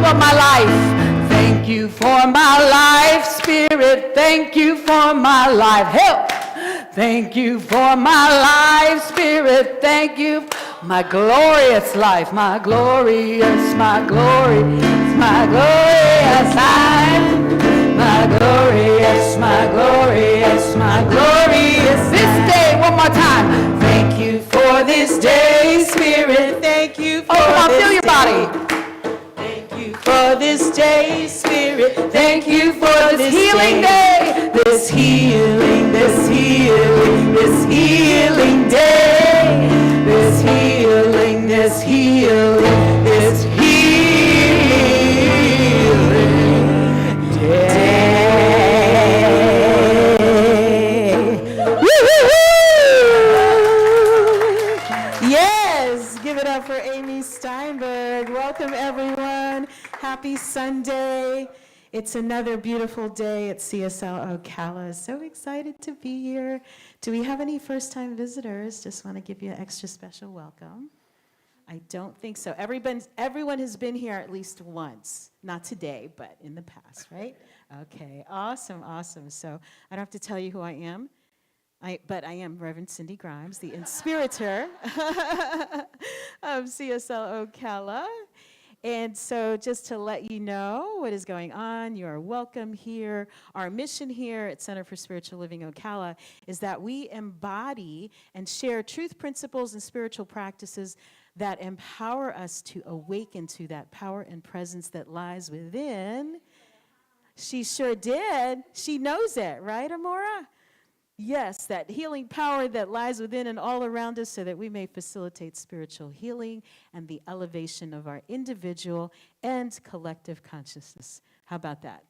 for my life. Thank you for my life, Spirit. Thank you for my life. Help. Thank you for my life, Spirit. Thank you. My glorious life, my glorious, my glorious, my glorious life. My glorious, my glorious, my glorious. This day, one more time. Thank you for this day, Spirit. Thank you for this day. Feel your body. Thank you for this day, Spirit. Thank you for this healing day. This healing, this healing, this healing day. This healing, this healing, this healing day. Yes, give it up for Amy Steinberg. Welcome, everyone. Happy Sunday. It's another beautiful day at CSL Ocala. So excited to be here. Do we have any first-time visitors? Just want to give you an extra special welcome. I don't think so. Everyone has been here at least once. Not today, but in the past, right? Okay, awesome, awesome. So I don't have to tell you who I am. But I am Reverend Cindy Grimes, the inspirator of CSL Ocala. And so just to let you know what is going on, you are welcome here. Our mission here at Center for Spiritual Living Ocala is that we embody and share truth principles and spiritual practices that empower us to awaken to that power and presence that lies within. She sure did. She knows it, right, Amora? Yes, that healing power that lies within and all around us so that we may facilitate spiritual healing and the elevation of our individual and collective consciousness. How about that?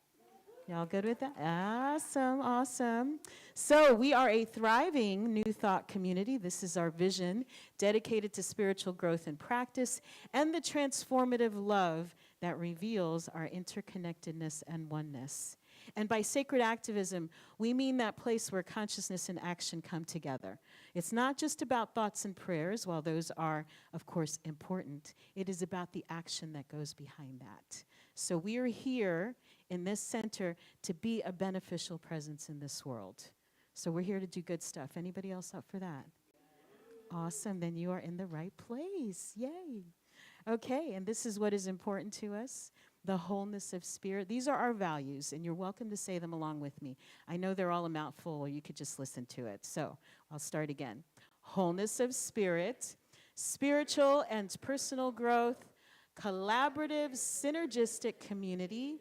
Y'all good with that? Awesome, awesome. So we are a thriving New Thought community. This is our vision, dedicated to spiritual growth and practice and the transformative love that reveals our interconnectedness and oneness. And by sacred activism, we mean that place where consciousness and action come together. It's not just about thoughts and prayers, while those are, of course, important. It is about the action that goes behind that. So we are here in this center to be a beneficial presence in this world. So we're here to do good stuff. Anybody else up for that? Awesome. Then you are in the right place. Yay. Okay, and this is what is important to us. The wholeness of spirit. These are our values, and you're welcome to say them along with me. I know they're all a mouthful, or you could just listen to it. So I'll start again. Wholeness of spirit, spiritual and personal growth, collaborative, synergistic community,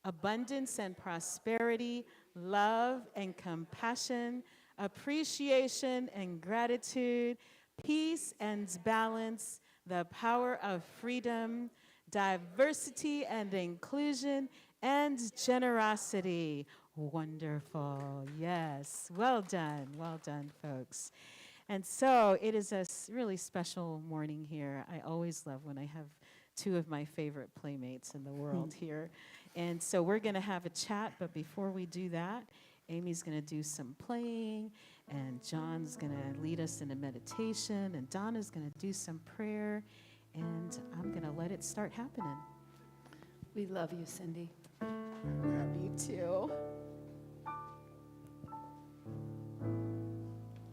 abundance and prosperity, love and compassion, appreciation and gratitude, peace and balance, the power of freedom, diversity and inclusion, and generosity. Wonderful. Yes. Well done, folks. And so it is a really special morning here. I always love when I have two of my favorite playmates in the world here. And so we're going to have a chat, but before we do that, Amy's going to do some playing, and John's going to lead us in a meditation, and Donna's going to do some prayer. And I'm going to let it start happening. We love you, Cindy. Love you too.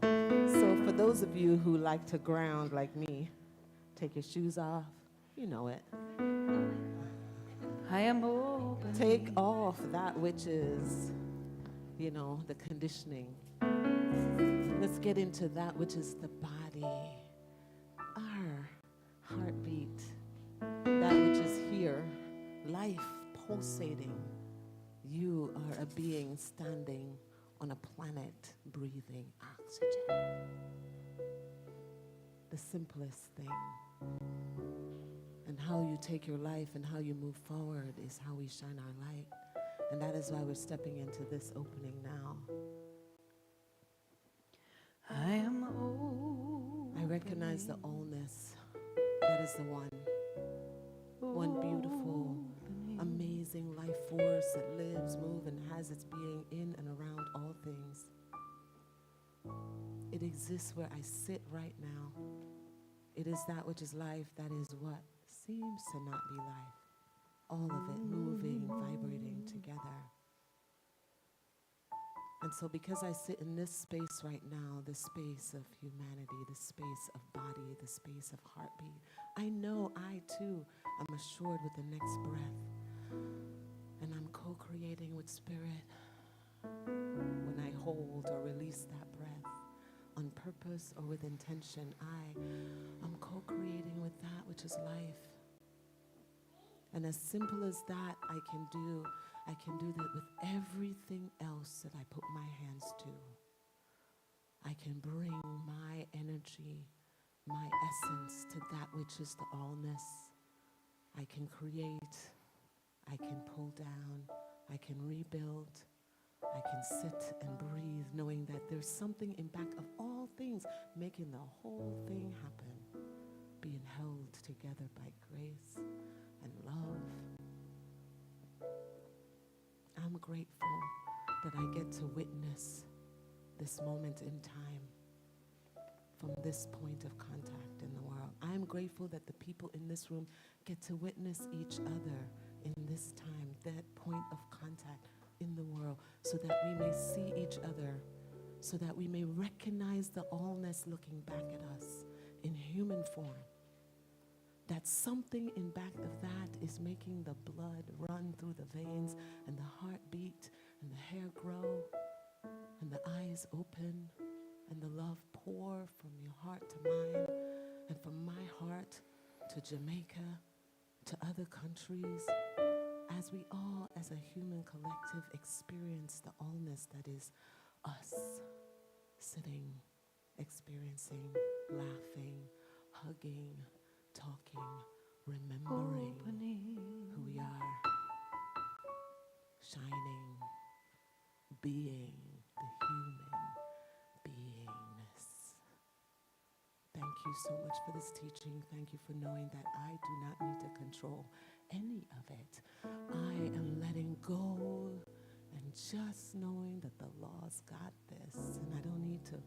So for those of you who like to ground like me, take your shoes off. You know it. I am open. Take off that which is, the conditioning. Let's get into that which is the body. Our heartbeat, that which is here, life pulsating. You are a being standing on a planet breathing oxygen. The simplest thing. And how you take your life and how you move forward is how we shine our light. And that is why we're stepping into this opening now. I am open. I recognize the allness. That is the one. One beautiful, amazing life force that lives, moves, and has its being in and around all things. It exists where I sit right now. It is that which is life that is what seems to not be life. all of it moving, vibrating together. And so because I sit in this space right now, the space of humanity, the space of body, the space of heartbeat, I know I too am assured with the next breath. And I'm co-creating with spirit when I hold or release that breath on purpose or with intention. I am co-creating with that which is life. And as simple as that, I can do that with everything else that I put my hands to. I can bring my energy, my essence to that which is the allness. I can create, I can pull down, I can rebuild, I can sit and breathe, knowing that there's something in back of all things making the whole thing happen, being held together by grace and love. I'm grateful that I get to witness this moment in time from this point of contact in the world. I'm grateful that the people in this room get to witness each other in this time, that point of contact in the world, so that we may see each other, so that we may recognize the allness looking back at us in human form. That something in back of that is making the blood run through the veins and the heart beat and the hair grow and the eyes open and the love pour from your heart to mine and from my heart to Jamaica, to other countries, as we all as a human collective experience the allness that is us, sitting, experiencing, laughing, hugging, talking, remembering who we are, shining, being the human beingness. Thank you so much for this teaching. Thank you for knowing that I do not need to control any of it. I am letting go and just knowing that the law's got this, and I don't need to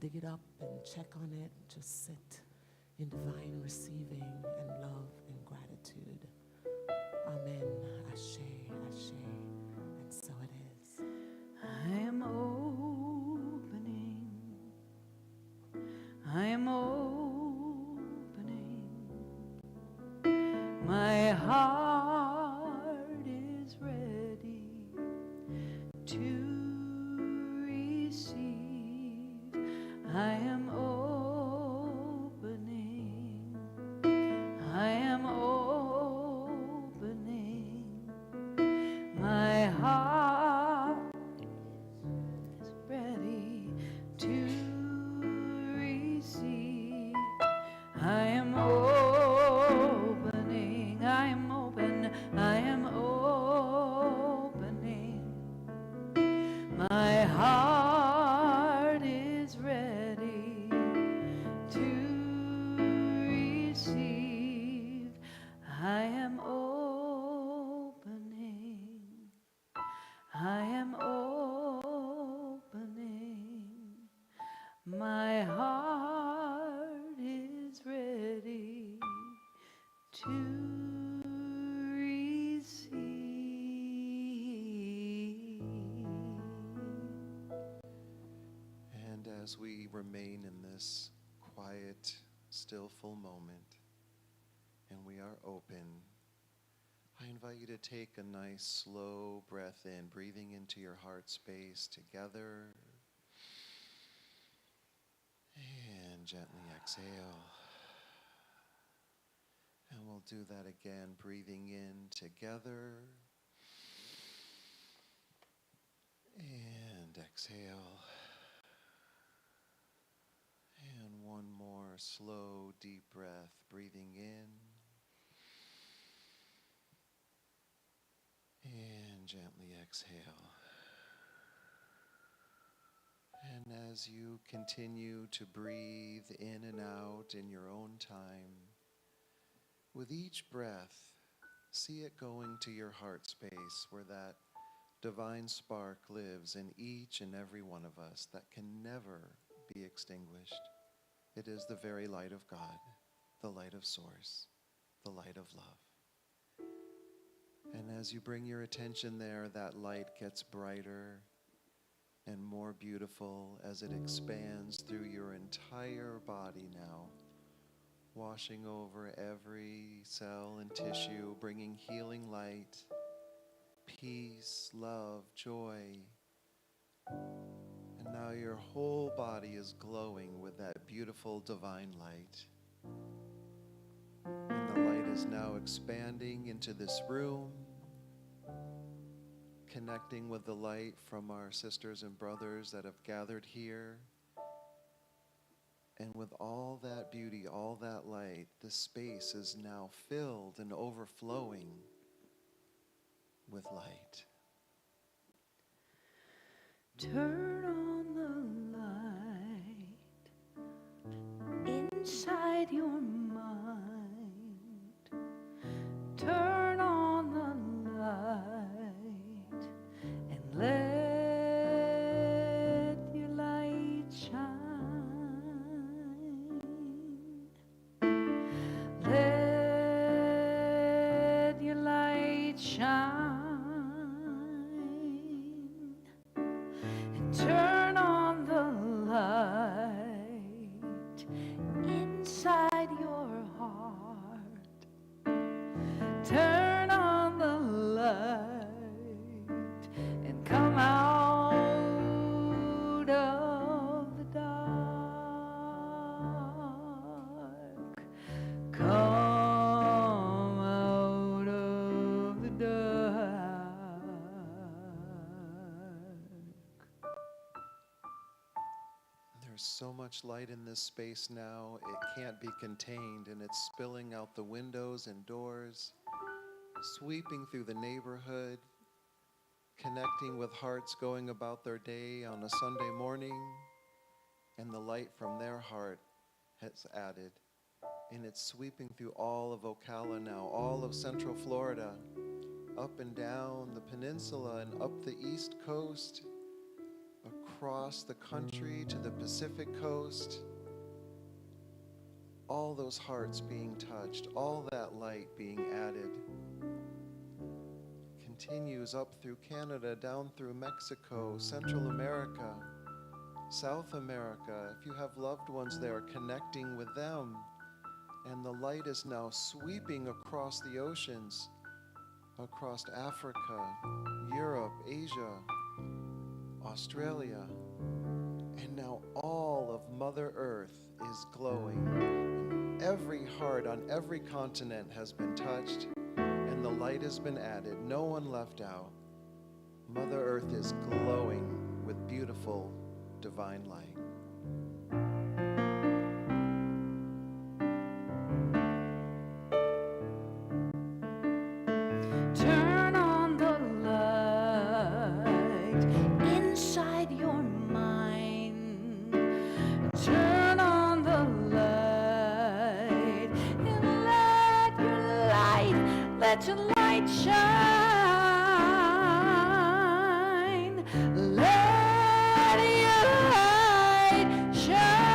dig it up and check on it. Just sit in divine receiving and love and gratitude. Amen. Ashe, ashe. And so it is. I am opening. I am opening. My heart is ready to receive. I am opening. I am opening. My heart is ready to receive. I am opening. I am open. I am opening. My heart is ready to receive. I am opening. I am opening. My heart is ready to receive. And as we remain in this quiet, stillful moment, and we are open, I invite you to take a nice, slow breath in, breathing into your heart space together, and gently exhale. And we'll do that again, breathing in together, and exhale. And one more slow, deep breath, breathing in, and gently exhale. And as you continue to breathe in and out in your own time, with each breath, see it going to your heart space where that divine spark lives in each and every one of us that can never be extinguished. It is the very light of God, the light of Source, the light of love. as you bring your attention there, that light gets brighter and more beautiful as it expands through your entire body now, washing over every cell and tissue, bringing healing light, peace, love, joy. And now your whole body is glowing with that beautiful divine light. And the light is now expanding into this room, connecting with the light from our sisters and brothers that have gathered here. And with all that beauty, all that light, the space is now filled and overflowing with light. Turn on the light inside your mind. Turn on the light and let your light shine. Let your light shine. Turn on the light inside your heart. Turn on the light and come out of the dark. Come out of the dark. There's so much light in this space now, it can't be contained, and it's spilling out the windows and doors, sweeping through the neighborhood, connecting with hearts going about their day on a Sunday morning, and the light from their heart has added. And it's sweeping through all of Ocala now, all of Central Florida, up and down the peninsula and up the East Coast, across the country to the Pacific Coast. All those hearts being touched, all that light being added. Continues up through Canada, down through Mexico, Central America, South America. If you have loved ones there, connecting with them. And the light is now sweeping across the oceans, across Africa, Europe, Asia, Australia, and now all of Mother Earth is glowing. Every heart on every continent has been touched, and the light has been added. No one left out. Mother Earth is glowing with beautiful divine light. Turn on the light inside your mind. Turn on the light and let your light shine. Let your light shine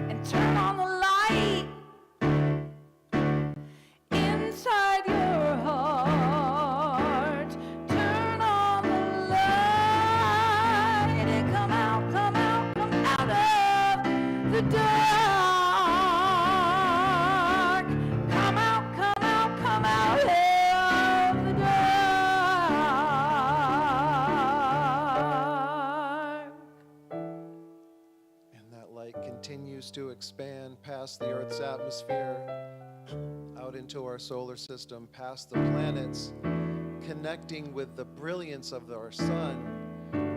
and turn on the light inside your heart. Turn on the light and come out of the dark. Come out of the dark. And that light continues to expand past the Earth's atmosphere, out into our solar system, past the planets, connecting with the brilliance of our sun,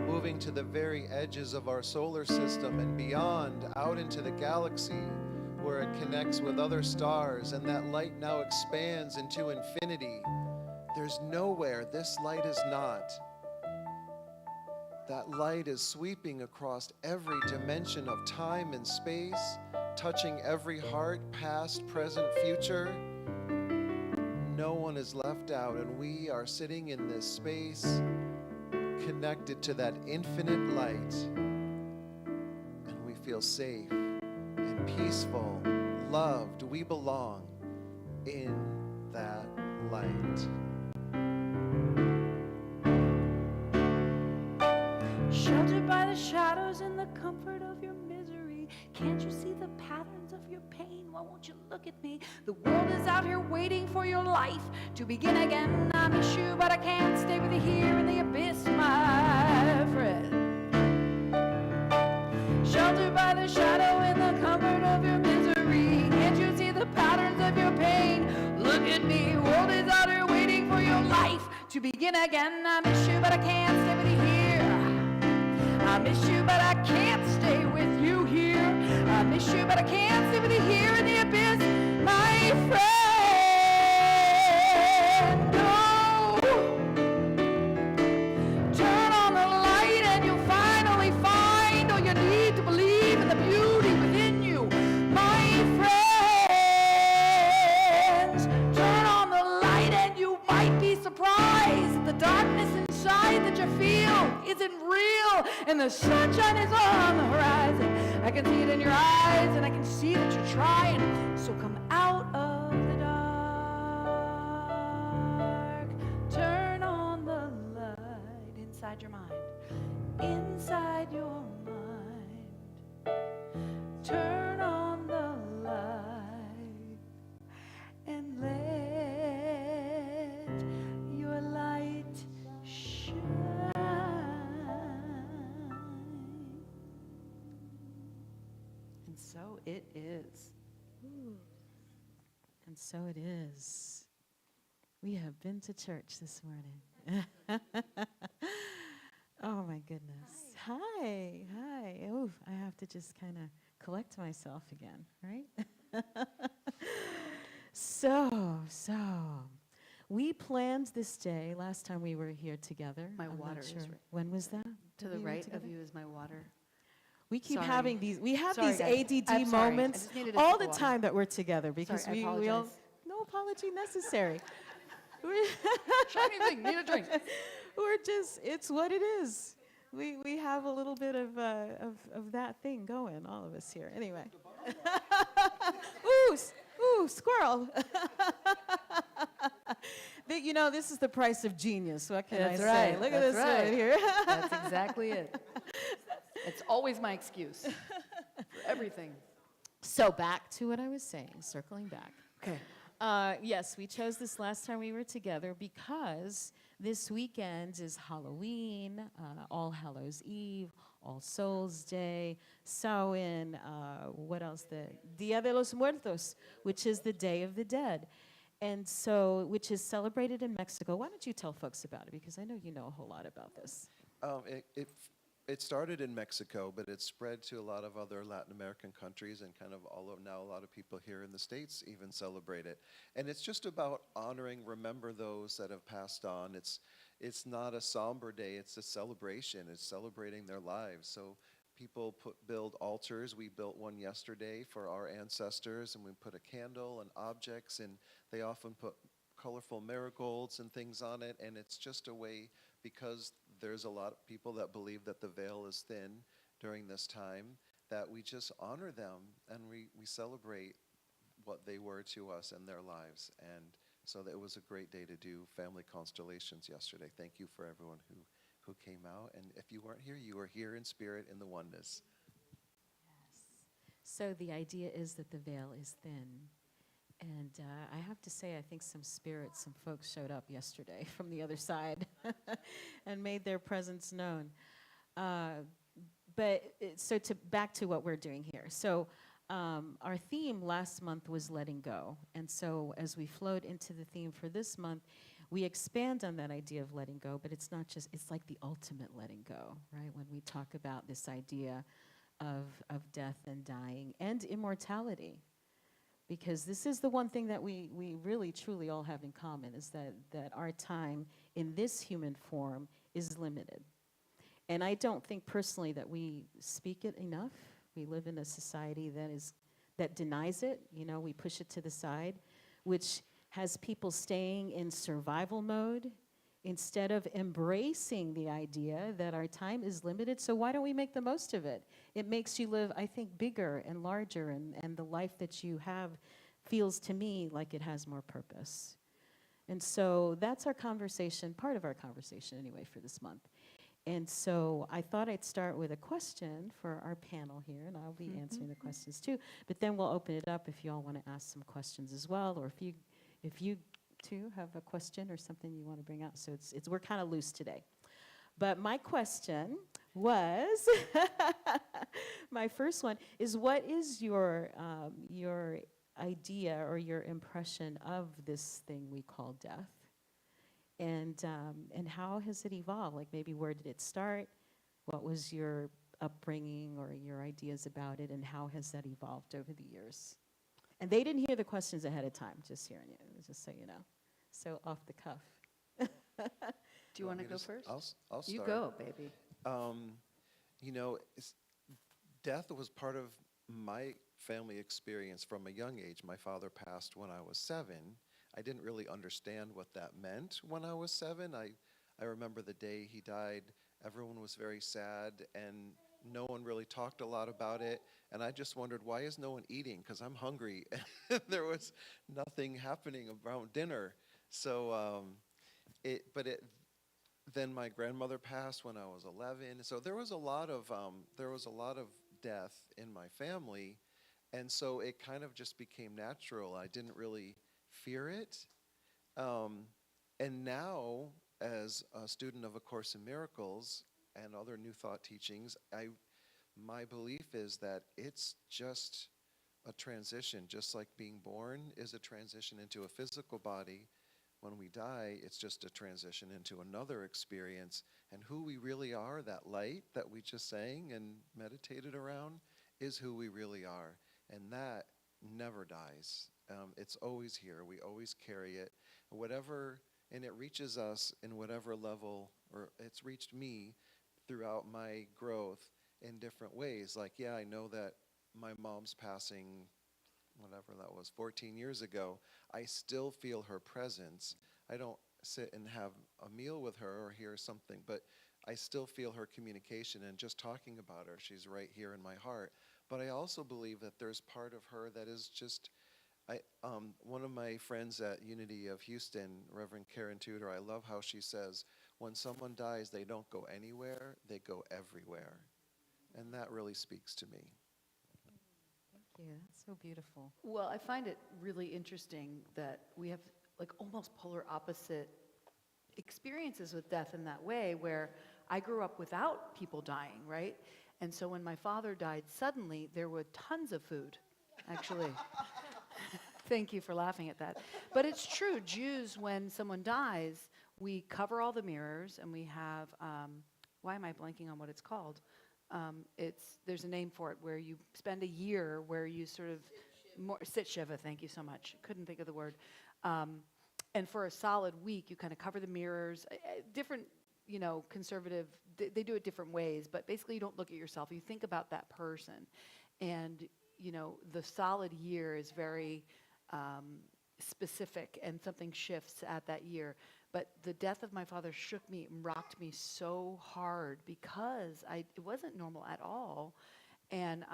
moving to the very edges of our solar system and beyond, out into the galaxy, where it connects with other stars, and that light now expands into infinity. There's nowhere this light is not. That light is sweeping across every dimension of time and space, touching every heart, past, present, future. No one is left out, and we are sitting in this space connected to that infinite light, and we feel safe and peaceful, loved. We belong in that light. Sheltered by the shadows and the comfort of your misery. Can't you see the patterns of your pain? Why won't you look at me? The world is out here waiting for your life to begin again. I miss you, but I can't stay with you here in the abyss, my friend. Sheltered by the shadow and the comfort of your misery. Can't you see the patterns of your pain? Look at me, world is out here waiting for your life to begin again. I miss you, but I can't stay with you here. I miss you, but I can't stay with you here. I miss you, but I can't stay with you here in the abyss, my friend. Oh, turn on the light and you'll finally find all you need to believe in the beauty within you, my friends. Turn on the light and you might be surprised the darkness inside that you feel isn't real, and the sunshine is on the horizon. I can see it in your eyes, and I can see that you're trying. So come out of the dark, turn on the light inside your mind, inside your mind. Turn on the light and let your light shine. And so it is. And so it is. We have been to church this morning. Oh my goodness. Hi. Hi. Oh, I have to just kind of collect myself again, right? So, we planned this day last time we were here together. My I'm not water is sure. right. When was that? To that the we were right of together? you is my water. We keep Sorry. having these. We have Sorry, these guys. ADD I'm sorry. I moments just needed a all sip the of water. time that we're together because Sorry, I we all. apologize. No apology necessary. Shiny thing, need a drink. We're just. It's what it is. We have a little bit of that thing going, all of us here. Anyway. Ooh, squirrel. You know, this is the price of genius. What can I say? Look at this right here. That's exactly it. It's always my excuse for everything. So back to what I was saying, circling back. Okay. Yes, we chose this last time we were together because this weekend is Halloween, All Hallows Eve, All Souls Day, Samhain, what else? The Dia de los Muertos, which is the Day of the Dead. And so, which is celebrated in Mexico. Why don't you tell folks about it? Because I know you know a whole lot about this. It started in Mexico, but it spread to a lot of other Latin American countries, and kind of now a lot of people here in the States even celebrate it. And it's just about honoring, remember those that have passed on. It's not a somber day, it's a celebration. It's celebrating their lives. So people build altars. We built one yesterday for our ancestors, and we put a candle and objects, and they often put colorful marigolds and things on it, and it's just a way, because there's a lot of people that believe that the veil is thin during this time, that we just honor them and we celebrate what they were to us in their lives. And so it was a great day to do family constellations yesterday. Thank you for everyone who came out. And if you weren't here, you were here in spirit in the oneness. Yes. So the idea is that the veil is thin. And I have to say, I think some folks showed up yesterday from the other side and made their presence known. Back to what we're doing here. So our theme last month was letting go. And so as we flowed into the theme for this month, we expand on that idea of letting go, but it's not just, it's like the ultimate letting go, right? When we talk about this idea of death and dying and immortality. Because this is the one thing that we really, truly all have in common, is that our time in this human form is limited. And I don't think personally that we speak it enough. We live in a society that denies it. You know, we push it to the side, which has people staying in survival mode instead of embracing the idea that our time is limited. So why don't we make the most of it? It makes you live, I think, bigger and larger, and the life that you have feels to me like it has more purpose. And so that's our conversation, part of our conversation anyway, for this month. And so I thought I'd start with a question for our panel here, and I'll be answering the questions too. But then we'll open it up if you all want to ask some questions as well, or if you too have a question or something you want to bring out. So we're kind of loose today. But my question was, my first one is, what is your idea or your impression of this thing we call death? And how has it evolved? Like, maybe where did it start? What was your upbringing or your ideas about it, and how has that evolved over the years? And they didn't hear the questions ahead of time, just hearing you, just so you know. So off the cuff. Do you want to me go s- first? I'll You start. go, baby. You know, death was part of my family experience from a young age. My father passed when I was 7. I didn't really understand what that meant when I was 7. I remember the day he died, everyone was very sad, and no one really talked a lot about it. And I just wondered, why is no one eating? Because I'm hungry. There was nothing happening around dinner. So, then my grandmother passed when I was 11. So there was a lot of death in my family, and so it kind of just became natural. I didn't really fear it. Um, and now, as a student of A Course in Miracles and other New Thought teachings, my belief is that it's just a transition, just like being born is a transition into a physical body. When we die, it's just a transition into another experience. And who we really are, that light that we just sang and meditated around, is who we really are. And that never dies. It's always here. We always carry it. And it reaches us in whatever level, or it's reached me throughout my growth in different ways. Like, yeah, I know that my mom's passing, whatever that was, 14 years ago. I still feel her presence. I don't sit and have a meal with her or hear something, but I still feel her communication, and just talking about her, she's right here in my heart. But I also believe that there's part of her that is just, one of my friends at Unity of Houston, Reverend Karen Tudor, I love how she says, when someone dies, they don't go anywhere, they go everywhere. And that really speaks to me. Thank you. That's so beautiful. Well, I find it really interesting that we have like almost polar opposite experiences with death in that way, where I grew up without people dying, right? And so when my father died suddenly, there were tons of food, actually. Thank you for laughing at that. But it's true, Jews, when someone dies, we cover all the mirrors, and we have, why am I blanking on what it's called? There's a name for it, where you spend a year where you sort of, sit shiva, thank you so much. Couldn't think of the word. And for a solid week, you kind of cover the mirrors. Different, conservative, they do it different ways, but basically you don't look at yourself. You think about that person. And, the solid year is very specific, and something shifts at that year. But the death of my father shook me and rocked me so hard, because it wasn't normal at all. And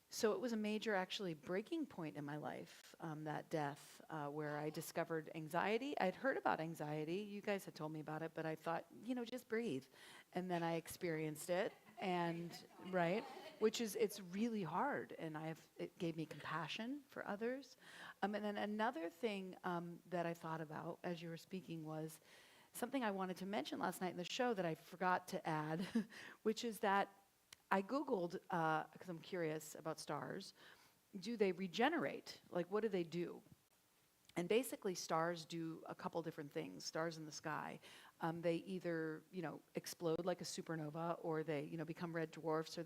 so it was a major, actually, breaking point in my life, that death, where I discovered anxiety. I'd heard about anxiety. You guys had told me about it, but I thought, just breathe. And then I experienced it, and, right, it's really hard. And it gave me compassion for others. And then another thing that I thought about as you were speaking was something I wanted to mention last night in the show that I forgot to add, which is that I Googled, because I'm curious about stars, do they regenerate? Like, what do they do? And basically, stars do a couple different things, stars in the sky. They either, explode like a supernova, or they, become red dwarfs, or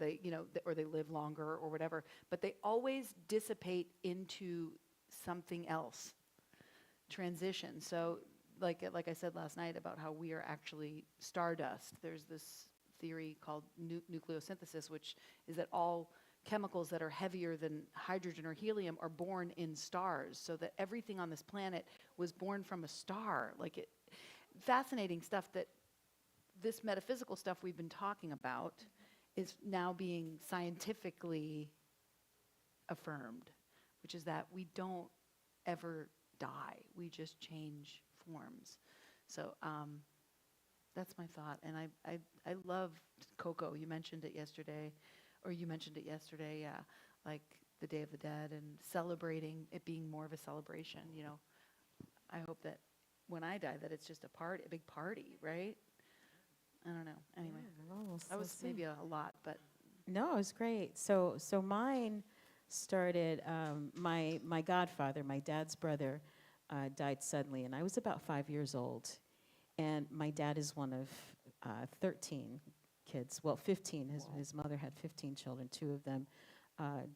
or they live longer, or whatever. But they always dissipate into something else, transition. So, like I said last night about how we are actually stardust, there's this theory called nucleosynthesis, which is that all chemicals that are heavier than hydrogen or helium are born in stars, so that everything on this planet was born from a star. Fascinating stuff, that this metaphysical stuff we've been talking about is now being scientifically affirmed, which is that we don't ever die. We just change forms. So that's my thought. And I love Coco. You mentioned it yesterday, yeah, like the Day of the Dead and celebrating it being more of a celebration. I hope that when I die, that it's just a big party, right? I don't know. Anyway, Oh, that was maybe a lot, but No, it was great. So mine started. My godfather, my dad's brother, died suddenly, and I was about 5 years old. And my dad is one of 13 kids. Well, 15. His mother had 15 children. Two of them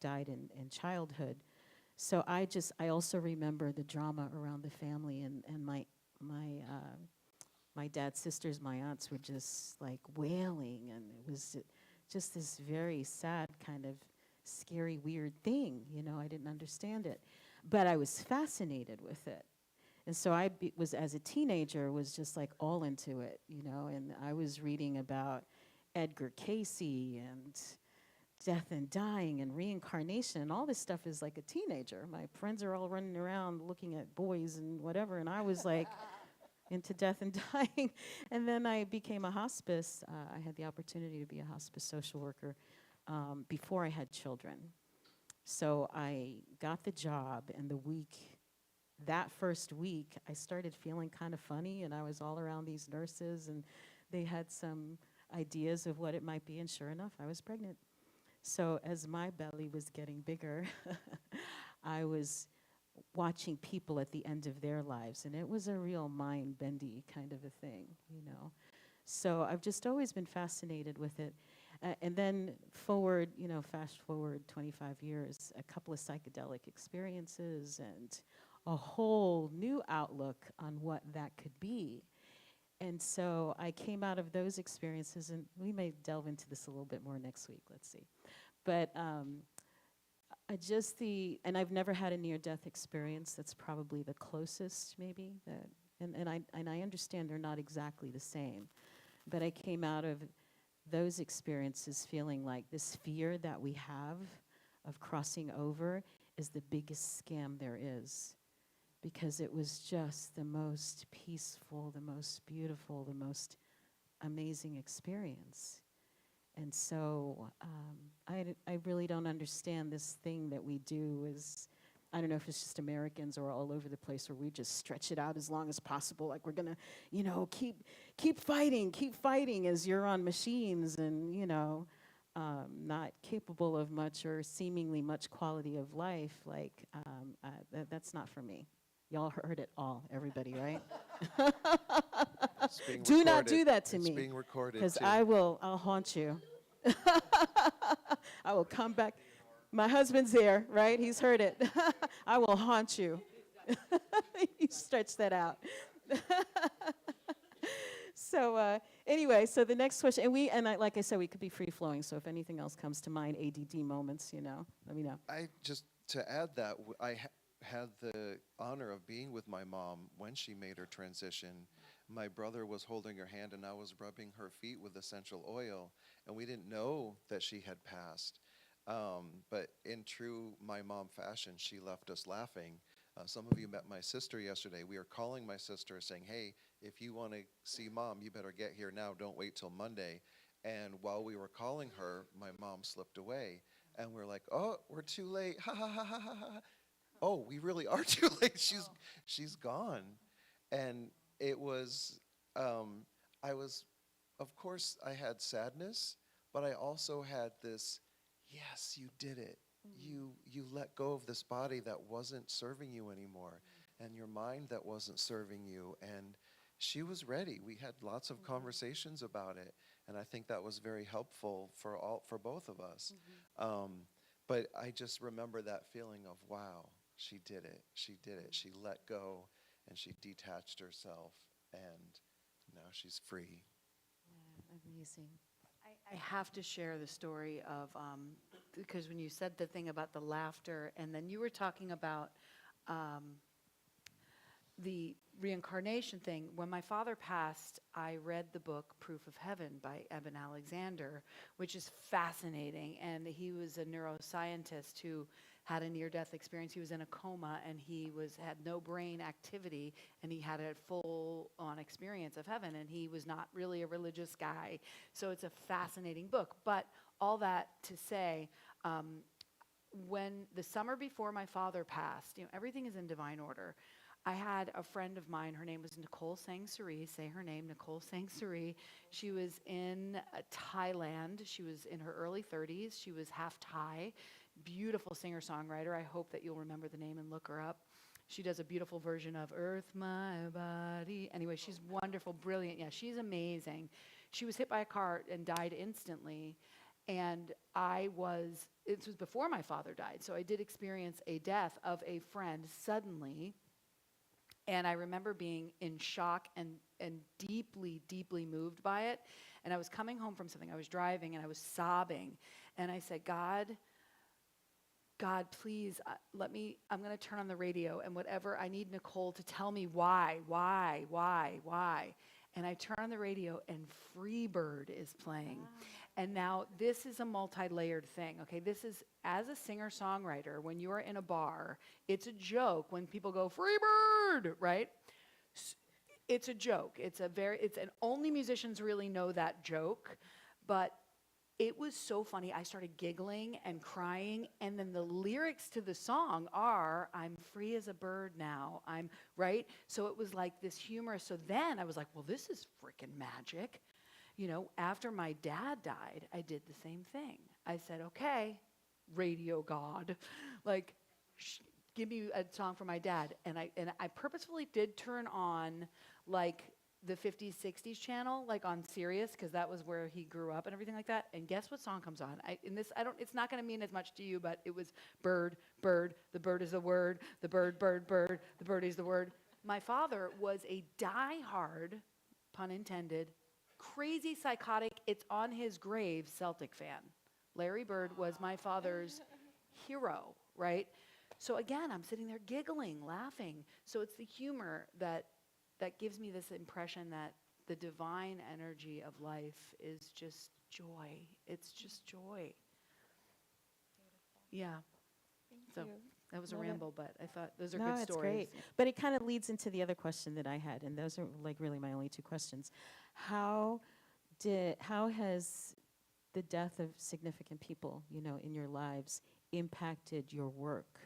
died in childhood. So I also remember the drama around the family, and my dad's sisters, my aunts were just like wailing, and it was just this very sad kind of scary, weird thing. I didn't understand it, but I was fascinated with it. And so was, as a teenager, was just like all into it, and I was reading about Edgar Cayce and death and dying and reincarnation and all this stuff as like a teenager. My friends are all running around looking at boys and whatever, and I was like into death and dying. And then I became a hospice. I had the opportunity to be a hospice social worker before I had children. So I got the job, and that first week, I started feeling kind of funny, and I was all around these nurses, and they had some ideas of what it might be, and sure enough, I was pregnant. So as my belly was getting bigger, I was watching people at the end of their lives, and it was a real mind-bendy kind of a thing. So I've just always been fascinated with it. And then fast forward 25 years, a couple of psychedelic experiences and a whole new outlook on what that could be. And so I came out of those experiences, and we may delve into this a little bit more next week, let's see. But and I've never had a near-death experience. That's probably the closest, maybe. And I understand they're not exactly the same. But I came out of those experiences feeling like this fear that we have of crossing over is the biggest scam there is. Because it was just the most peaceful, the most beautiful, the most amazing experience. And so I really don't understand this thing that we do is, I don't know if it's just Americans or all over the place, where we just stretch it out as long as possible, like we're gonna, keep fighting as you're on machines and, not capable of much or seemingly much quality of life. Like, that's not for me. Y'all heard it all, everybody, right? Do not do that to me. It's being recorded, because too. I'll haunt you. I will come back. My husband's here, right? He's heard it. I will haunt you. You stretch that out. So anyway, so the next question, like I said, we could be free flowing. So if anything else comes to mind, ADD moments, let me know. To add that, I had the honor of being with my mom when she made her transition. My brother was holding her hand, and I was rubbing her feet with essential oil, and we didn't know that she had passed. But in true my mom fashion, she left us laughing. Some of you met my sister yesterday. We were calling my sister saying, hey, if you want to see mom, you better get here now. Don't wait till Monday. And while we were calling her, my mom slipped away. And we're like, oh, we're too late. Ha, ha, ha, ha, ha, ha. Oh, we really are too late. She's gone. And it was, of course, I had sadness, but I also had this, yes, you did it. You let go of this body that wasn't serving you anymore, and your mind that wasn't serving you. And she was ready. We had lots of conversations about it, and I think that was very helpful for both of us. But I just remember that feeling of, wow, she did it. She did it. She let go, and she detached herself, and now she's free. Yeah, amazing. I have to share the story of, because when you said the thing about the laughter, and then you were talking about the reincarnation thing. When my father passed, I read the book Proof of Heaven by Eben Alexander, which is fascinating. And he was a neuroscientist who had a near-death experience. He was in a coma, and had no brain activity, and he had a full-on experience of heaven, and he was not really a religious guy. So it's a fascinating book. But all that to say, when the summer before my father passed, everything is in divine order. I had a friend of mine, her name was Nicole Sangsuri, say her name, Nicole Sangsuri. She was in Thailand. She was in her early 30s. She was half Thai, beautiful singer-songwriter. I hope that you'll remember the name and look her up. She does a beautiful version of Earth, My Body. Anyway, she's wonderful, brilliant. Yeah, she's amazing. She was hit by a car and died instantly. And it was before my father died, so I did experience a death of a friend suddenly. And I remember being in shock and deeply, deeply moved by it. And I was coming home from something. I was driving and I was sobbing. And I said, God, please, I'm going to turn on the radio and whatever, I need Nicole to tell me why. And I turn on the radio and Freebird is playing. Wow. And now this is a multi-layered thing, okay? This is, as a singer-songwriter, when you are in a bar, it's a joke when people go, Freebird, right? It's a joke. And only musicians really know that joke, but it was so funny. I started giggling and crying, and then the lyrics to the song are, I'm free as a bird now, right? So it was like this humor. So then I was like, well, this is freaking magic. After my dad died, I did the same thing. I said, okay, radio god, give me a song for my dad. And I purposefully did turn on the 50s, 60s channel, on Sirius, because that was where he grew up and everything like that. And guess what song comes on? It's not going to mean as much to you, but it was bird, bird, the bird is the word, the bird, bird, bird, the bird is the word. My father was a diehard, pun intended, crazy, psychotic, it's on his grave Celtic fan. Larry Bird was my father's hero, right? So again, I'm sitting there giggling, laughing. So it's the humor that gives me this impression that the divine energy of life is just joy. It's just joy. Yeah. Thank you. That was a ramble, but I thought those are No, good it's stories. great. But it kind of leads into the other question that I had, and those are really my only two questions. How has the death of significant people, in your lives impacted your work?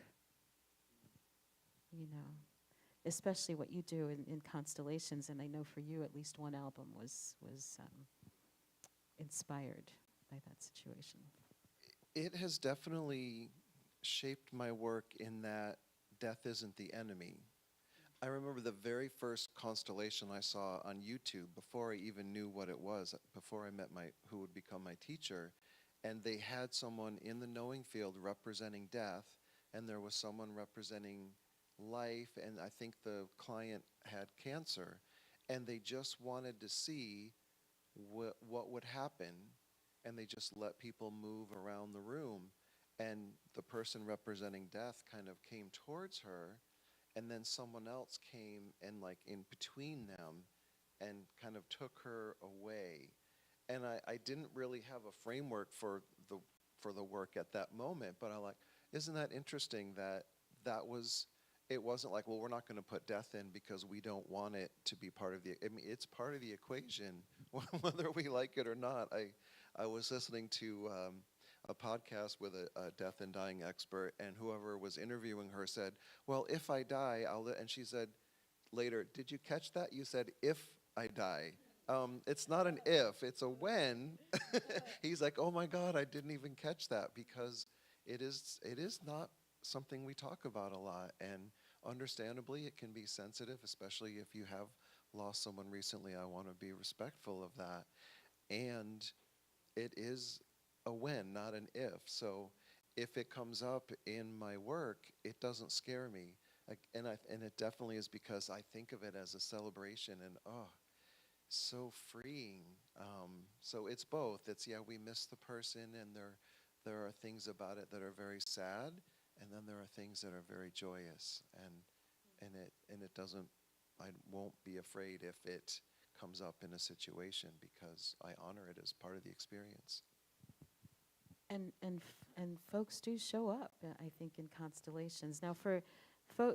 Especially what you do in constellations, and I know for you at least one album was inspired by that situation. It has definitely shaped my work in that death isn't the enemy. I remember the very first constellation I saw on YouTube before I even knew what it was, before I met who would become my teacher, and they had someone in the knowing field representing death, and there was someone representing life, and I think the client had cancer, and they just wanted to see what would happen, and they just let people move around the room, and the person representing death kind of came towards her, and then someone else came and in between them and kind of took her away. And I didn't really have a framework for the work at that moment, but isn't that interesting that was, it wasn't like, well, we're not going to put death in because we don't want it to be part of it's part of the equation, whether we like it or not. I was listening to a podcast with a death and dying expert, and whoever was interviewing her said, well, if I die, and she said later, did you catch that? You said, if I die. It's not an if, it's a when. He's like, oh my God, I didn't even catch that, because it is not something we talk about a lot, and understandably it can be sensitive, especially if you have lost someone recently. I want to be respectful of that, and it is a when, not an if. So if it comes up in my work, it doesn't scare me, and it definitely is because I think of it as a celebration, and so freeing. So it's both. It's, we miss the person, and there are things about it that are very sad, and then there are things that are very joyous, and it doesn't. I won't be afraid if it comes up in a situation, because I honor it as part of the experience. And folks do show up, I think, in constellations. Now,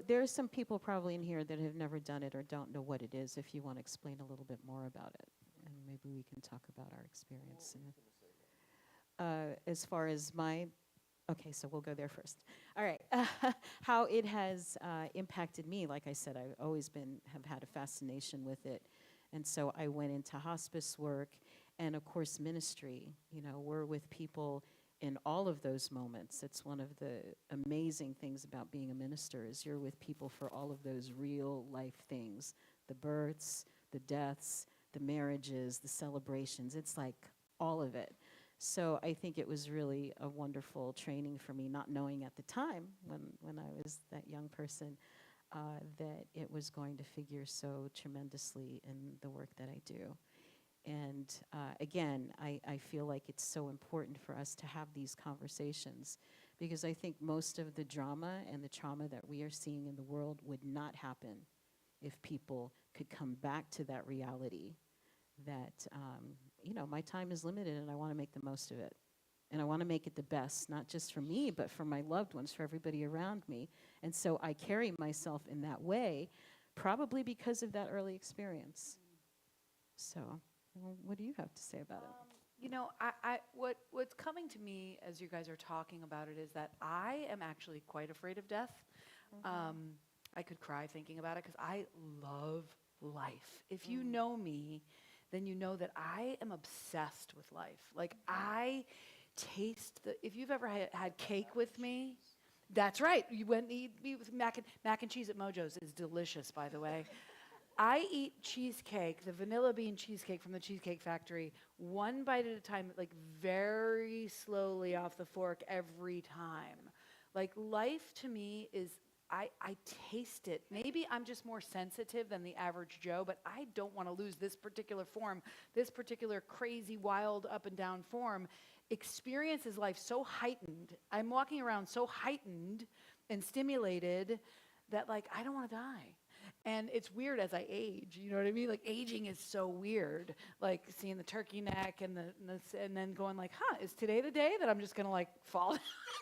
there are some people probably in here that have never done it or don't know what it is. If you want to explain a little bit more about it, and maybe we can talk about our experience. As far as okay, so we'll go there first. All right, how it has impacted me. Like I said, I've always have had a fascination with it, and so I went into hospice work, and of course ministry. You know, we're with people in all of those moments. It's one of the amazing things about being a minister is you're with people for all of those real life things, the births, the deaths, the marriages, the celebrations. It's like all of it. So I think it was really a wonderful training for me, not knowing at the time when I was that young person that it was going to figure so tremendously in the work that I do. And again, I feel like it's so important for us to have these conversations because I think most of the drama and the trauma that we are seeing in the world would not happen if people could come back to that reality that, my time is limited and I want to make the most of it. And I want to make it the best, not just for me, but for my loved ones, for everybody around me. And so I carry myself in that way, probably because of that early experience. So, what do you have to say about it? What's coming to me as you guys are talking about it is that I am actually quite afraid of death. I could cry thinking about it because I love life. If you know me, then you know that I am obsessed with life. Like I taste if you've ever had cake with me, that's right. You went and eat me with mac and cheese at Mojo's is delicious, by the way. I eat cheesecake, the vanilla bean cheesecake from the Cheesecake Factory, one bite at a time, like very slowly off the fork every time. Like life to me is, I taste it. Maybe I'm just more sensitive than the average Joe, but I don't want to lose this particular form, this particular crazy, wild, up and down form. Experiences life so heightened. I'm walking around so heightened and stimulated that like, I don't want to die. And it's weird as I age, you know what I mean? Like aging is so weird, like seeing the turkey neck and and then going like, is today the day that I'm just gonna like fall down?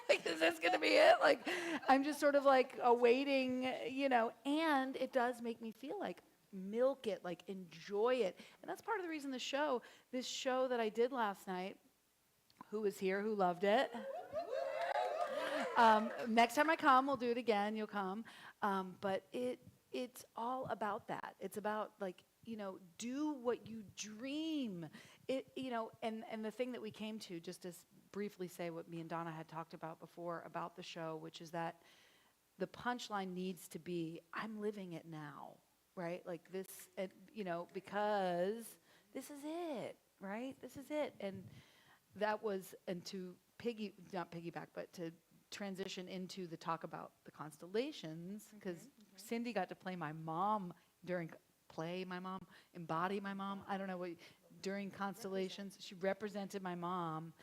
Like, is this gonna be it? Like, I'm just sort of like awaiting, and it does make me feel like milk it, like enjoy it. And that's part of the reason this show that I did last night, who was here, who loved it? Next time I come, we'll do it again, you'll come. But it's all about that. It's about like, do what you dream. And the thing that we came to, just to briefly say what me and Donna had talked about before about the show, which is that the punchline needs to be, I'm living it now, right? Like this, because this is it, right? This is it. And that was, and to not piggyback, but to transition into the talk about the constellations, because Cindy got to play my mom embody my mom. I don't know what, during constellations, she represented my mom,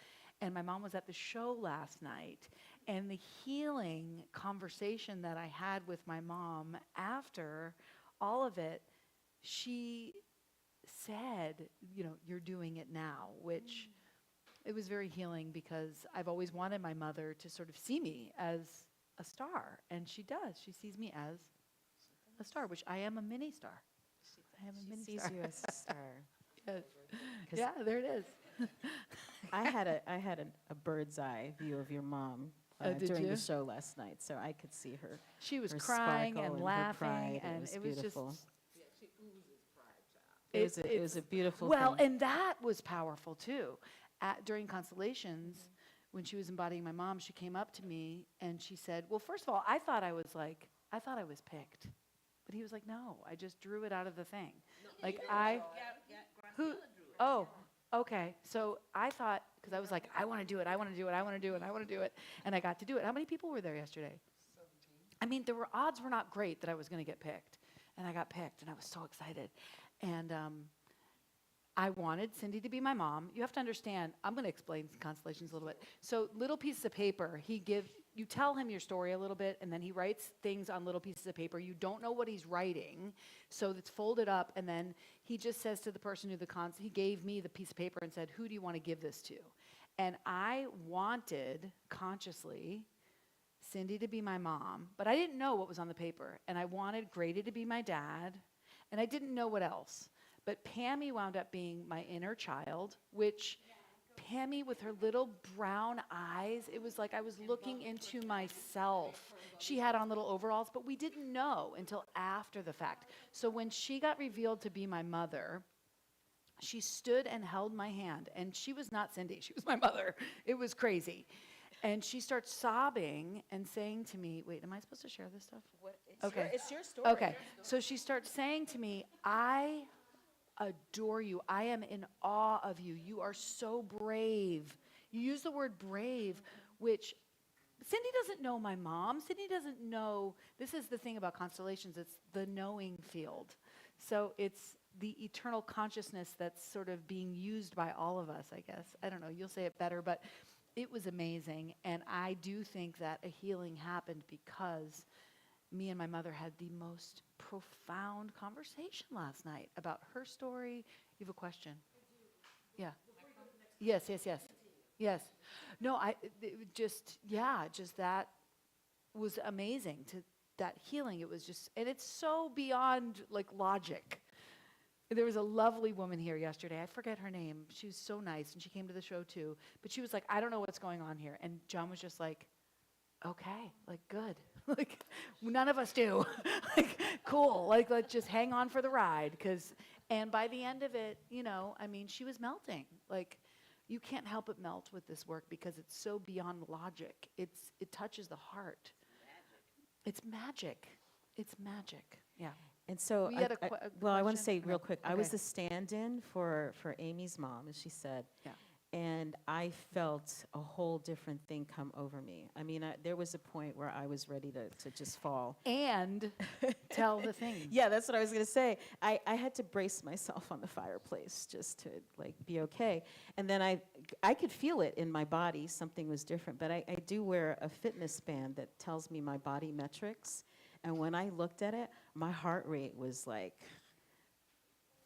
and my mom was at the show last night, and the healing conversation that I had with my mom after all of it, she said, you're doing it now, which it was very healing because I've always wanted my mother to sort of see me as a star, and she does. She sees me as a star, which I am a mini star. I am a mini Sees star. you as a star. Yes. Yeah, there it is. I had a bird's eye view of your mom Did during you? the show last night, so I could see her. She was her crying sparkle and her laughing, pride. and it was beautiful. just. It was a beautiful Well, thing. and that was powerful too. During Constellations, when she was embodying my mom, she came up to me and she said, well, first of all, I thought I was picked. But he was like, no, I just drew it out of the thing. Oh, okay. So I thought, because I was like, I want to do it, I want to do it, I want to do it, I want to do it. And I got to do it. How many people were there yesterday? 17. I mean, odds were not great that I was going to get picked. And I got picked, and I was so excited. And I wanted Cindy to be my mom. You have to understand, I'm going to explain constellations a little bit. So little pieces of paper, you tell him your story a little bit, and then he writes things on little pieces of paper. You don't know what he's writing, so it's folded up, and then he just says to the person he gave me the piece of paper and said, who do you want to give this to? And I wanted consciously Cindy to be my mom, but I didn't know what was on the paper. And I wanted Grady to be my dad, and I didn't know what else. But Pammy wound up being my inner child, which Pammy with her little brown eyes, it was like I was looking into myself. She had on little overalls, but we didn't know until after the fact. So when she got revealed to be my mother, she stood and held my hand, and she was not Cindy, she was my mother. It was crazy. And she starts sobbing and saying to me, wait, am I supposed to share this stuff? Okay. It's your story. Okay, so she starts saying to me, I adore you. I am in awe of you. You are so brave. You use the word brave, which Cindy doesn't know my mom. Cindy doesn't know. This is the thing about constellations. It's the knowing field. So it's the eternal consciousness that's sort of being used by all of us, I guess. I don't know. You'll say it better, but it was amazing. And I do think that a healing happened because me and my mother had the most profound conversation last night about her story. You have a question? Yeah. Yes. Yes. No, just that was amazing, to that healing. It was just, and it's so beyond like logic. There was a lovely woman here yesterday. I forget her name. She was so nice, and she came to the show too. But she was like, I don't know what's going on here. And John was just like, okay, like good. Like none of us do. Like cool. Like let's just hang on for the ride. And by the end of it, I mean, she was melting. Like you can't help but melt with this work because it's so beyond logic. It touches the heart. It's magic. It's magic. Yeah. And so, We had a I want to question? say real quick, I was Okay. the stand-in for Amy's mom, as she said. Yeah. And I felt a whole different thing come over me. I mean, there was a point where I was ready to just fall. And tell the thing. Yeah, that's what I was going to say. I had to brace myself on the fireplace just to like be okay. And then I could feel it in my body. Something was different. But I do wear a fitness band that tells me my body metrics. And when I looked at it, my heart rate was like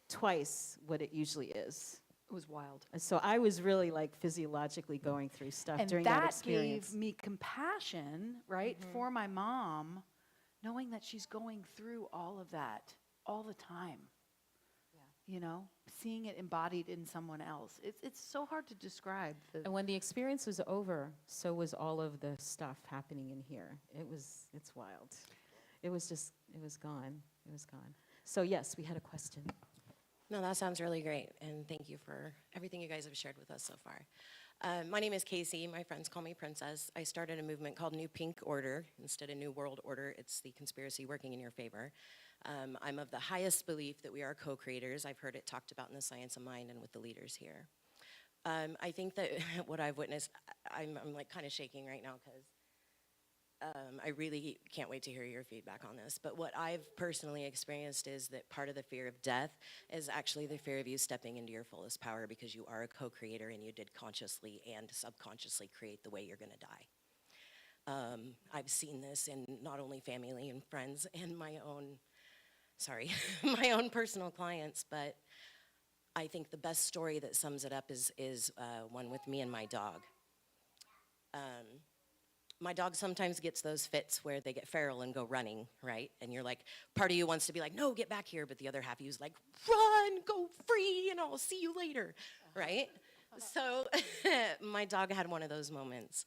twice what it usually is. It was wild. And so I was really like physiologically going through stuff And during that that experience. gave me compassion, right, for my mom, knowing that she's going through all of that all the time. Seeing it embodied in someone else. It's so hard to describe. And when the experience was over, so was all of the stuff happening in here. It's wild. It was gone. It was gone. So yes, we had a question. No, that sounds really great, and thank you for everything you guys have shared with us so far. My name is Casey. My friends call me Princess. I started a movement called New Pink Order. Instead of New World Order, it's the conspiracy working in your favor. I'm of the highest belief that we are co-creators. I've heard it talked about in the Science of Mind and with the leaders here. I think that what I've witnessed, I'm like kind of shaking right now because I really can't wait to hear your feedback on this. But what I've personally experienced is that part of the fear of death is actually the fear of you stepping into your fullest power because you are a co-creator and you did consciously and subconsciously create the way you're going to die. I've seen this in not only family and friends and my own personal clients, but I think the best story that sums it up is one with me and my dog. My dog sometimes gets those fits where they get feral and go running, right? And you're like, part of you wants to be like, no, get back here. But the other half of you is like, run, go free, and I'll see you later, right? So my dog had one of those moments.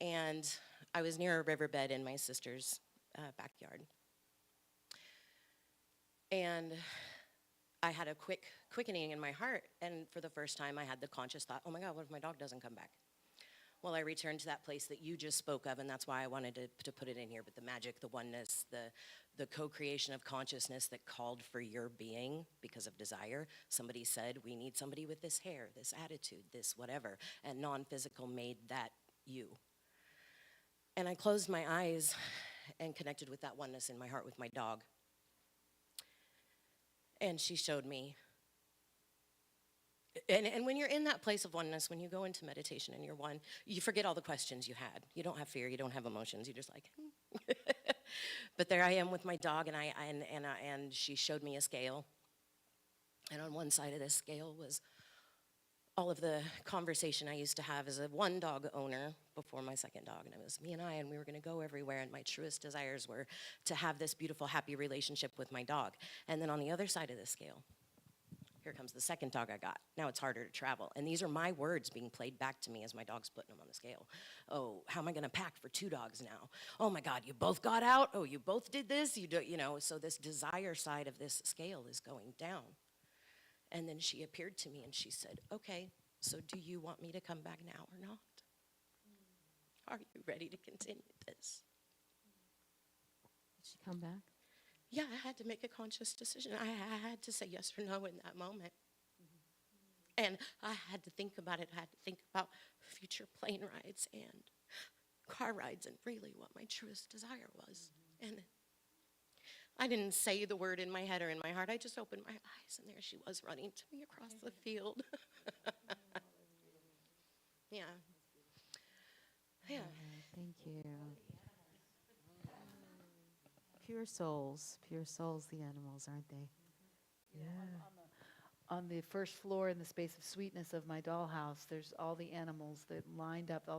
And I was near a riverbed in my sister's backyard. And I had a quickening in my heart. And for the first time, I had the conscious thought, oh my God, what if my dog doesn't come back? Well, I returned to that place that you just spoke of, and that's why I wanted to put it in here, but the magic, the oneness, the co-creation of consciousness that called for your being because of desire. Somebody said, we need somebody with this hair, this attitude, this whatever, and non-physical made that you. And I closed my eyes and connected with that oneness in my heart with my dog. And she showed me. And when you're in that place of oneness, when you go into meditation and you're one, you forget all the questions you had. You don't have fear, you don't have emotions, you're just like, But there I am with my dog, and she showed me a scale. And on one side of this scale was all of the conversation I used to have as a one dog owner before my second dog, and it was me and I, and we were going to go everywhere, and my truest desires were to have this beautiful, happy relationship with my dog. And then on the other side of the scale, here comes the second dog I got. Now it's harder to travel. And these are my words being played back to me as my dog's putting them on the scale. Oh, how am I going to pack for 2 dogs now? Oh my God, you both got out? Oh, you both did this? So this desire side of this scale is going down. And then she appeared to me and she said, okay, so do you want me to come back now or not? Are you ready to continue this? Did she come back? Yeah, I had to make a conscious decision. I had to say yes or no in that moment. And I had to think about it. I had to think about future plane rides and car rides and really what my truest desire was. And I didn't say the word in my head or in my heart. I just opened my eyes, and there she was running to me across the field. Yeah. Yeah. Thank you. Pure souls, the animals, aren't they? Yeah. On the first floor in the space of sweetness of my dollhouse, there's all the animals that lined up,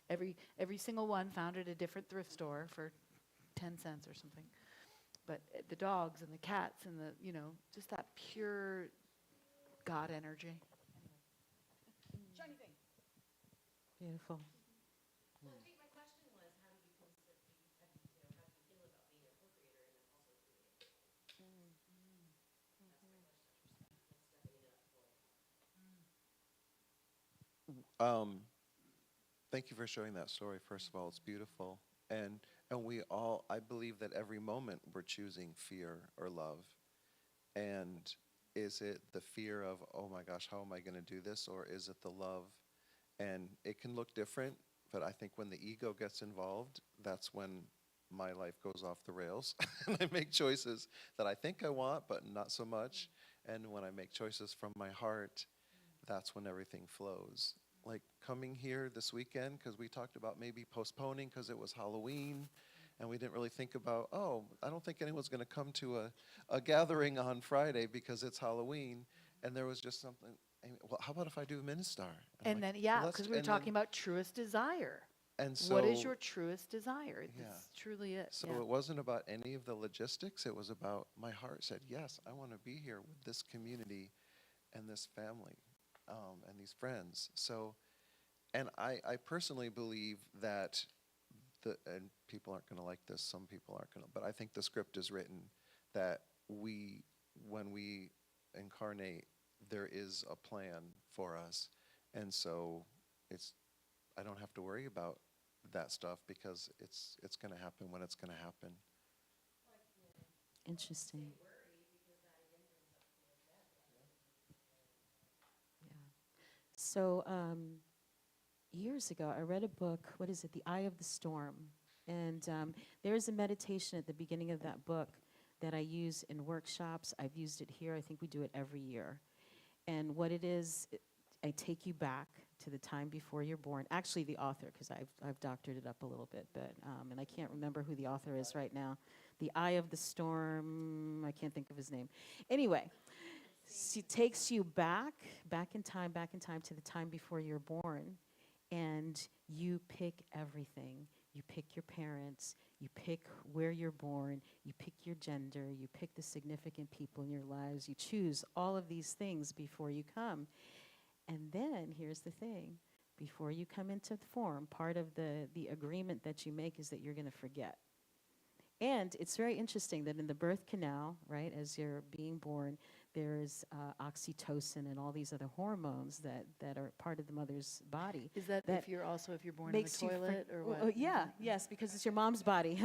every single one found at a different thrift store for 10 cents or something. But the dogs and the cats and just that pure God energy. Shiny thing. Beautiful. Well, I think my question was, how do you feel about being a co-creator and then also creating? Thank you for sharing that story. First of all, it's beautiful. And we all, I believe that every moment we're choosing fear or love. And is it the fear of, oh my gosh, how am I going to do this? Or is it the love? And it can look different, but I think when the ego gets involved, that's when my life goes off the rails. And I make choices that I think I want, but not so much. And when I make choices from my heart, that's when everything flows. Like coming here this weekend, because we talked about maybe postponing because it was Halloween, and we didn't really think about, I don't think anyone's going to come to a gathering on Friday because it's Halloween. And there was just something, well, how about if I do a Ministar? And then, because we were talking about truest desire. And so, what is your truest desire? Yeah. That's truly it. So it wasn't about any of the logistics. It was about my heart said, yes, I want to be here with this community and this family and these friends. So, and I personally believe that, and people aren't going to like this, some people aren't going to, but I think the script is written that when we incarnate, there is a plan for us. And so I don't have to worry about that stuff because it's going to happen when it's going to happen. Interesting. Yeah. So years ago, I read a book, what is it, The Eye of the Storm. And there is a meditation at the beginning of that book that I use in workshops. I've used it here. I think we do it every year. And what it is, I take you back to the time before you're born. Actually, the author, because I've doctored it up a little bit, but and I can't remember who the author is right now. The Eye of the Storm, I can't think of his name. Anyway, she takes you back in time to the time before you're born, and you pick everything. You pick your parents, you pick where you're born, you pick your gender, you pick the significant people in your lives, you choose all of these things before you come. And then, here's the thing, before you come into the form, part of the agreement that you make is that you're going to forget. And it's very interesting that in the birth canal, right, as you're being born, there's oxytocin and all these other hormones that are part of the mother's body. Is that if you're born in the toilet or what? Yes, because it's your mom's body.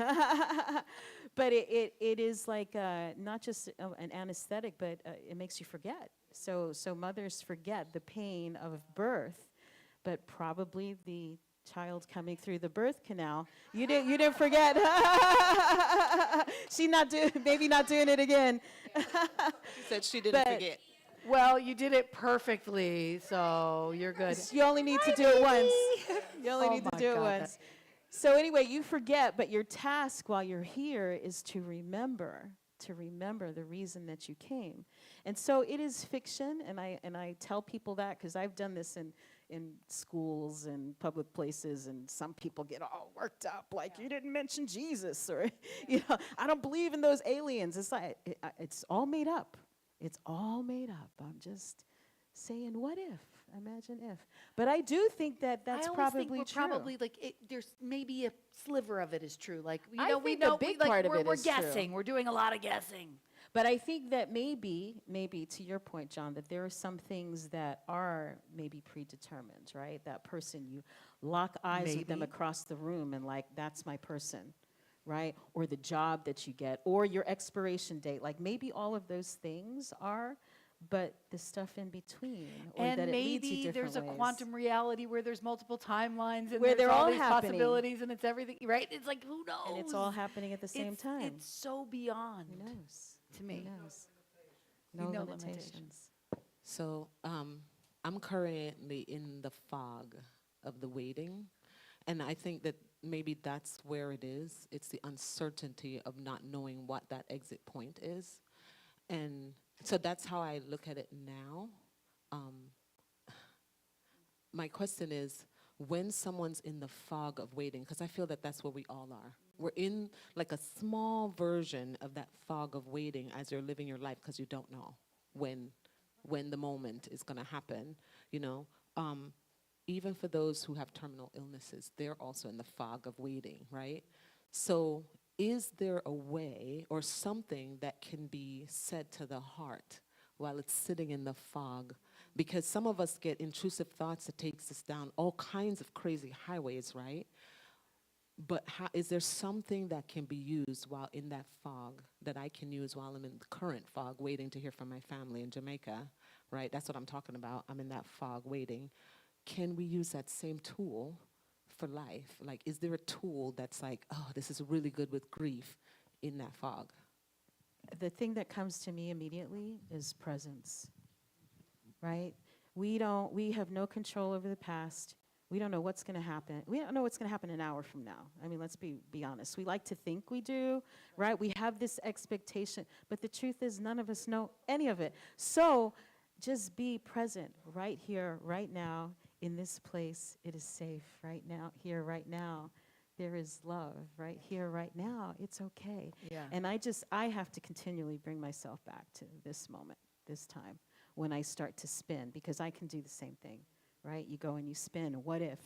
But it is like not just an anesthetic, but it makes you forget. So mothers forget the pain of birth, but probably the child coming through the birth canal, you didn't forget. Maybe not doing it again. She said she didn't forget. Well, you did it perfectly, so you're good. You only need to do it once. You only need to do it once. So anyway, you forget, but your task while you're here is to remember to remember the reason that you came. And so it is fiction, and I tell people that because I've done this in schools and public places, and some people get all worked up, like, you didn't mention Jesus, or, I don't believe in those aliens. It's like, it's all made up. It's all made up. I'm just saying, what if? Imagine if. But I do think that that's I always probably think we're true. probably like there's maybe a sliver of it is true. Like I we think a know big like, part of we're, it we're is true. guessing. We're doing a lot of guessing. But I think that maybe to your point, John, that there are some things that are maybe predetermined, right? That person, you lock eyes with them Maybe. across the room and like, that's my person, right? Or the job that you get, or your expiration date. Like maybe all of those things are, but the stuff in between, or And that it leads you maybe different there's a ways. quantum reality where there's multiple timelines and Where there's they're all these happening. possibilities and it's everything, right? It's like, who knows? And it's all happening at the same time. It's so beyond Who knows? to me. Who knows? No No limitations. limitations. So I'm currently in the fog of the waiting. And I think that maybe that's where it is. It's the uncertainty of not knowing what that exit point is. And so that's how I look at it now. My question is, when someone's in the fog of waiting, because I feel that that's where we all are. We're in like a small version of that fog of waiting as you're living your life because you don't know when the moment is going to happen, Even for those who have terminal illnesses, they're also in the fog of waiting, right? So is there a way or something that can be said to the heart while it's sitting in the fog? Because some of us get intrusive thoughts that takes us down all kinds of crazy highways, right? But is there something that can be used while in that fog that I can use while I'm in the current fog waiting to hear from my family in Jamaica, right? That's what I'm talking about. I'm in that fog waiting. Can we use that same tool for life? Like, is there a tool that's like, oh, this is really good with grief in that fog? The thing that comes to me immediately is presence, right? We have no control over the past. We don't know what's going to happen. We don't know what's going to happen an hour from now. I mean, let's be honest. We like to think we do, right? We have this expectation, but the truth is none of us know any of it. So just be present right here, right now, in this place. It is safe right now, here, right now. There is love right here, right now. It's okay. Yeah. And I have to continually bring myself back to this moment, this time, when I start to spin, because I can do the same thing. Right? You go and you spin, what if,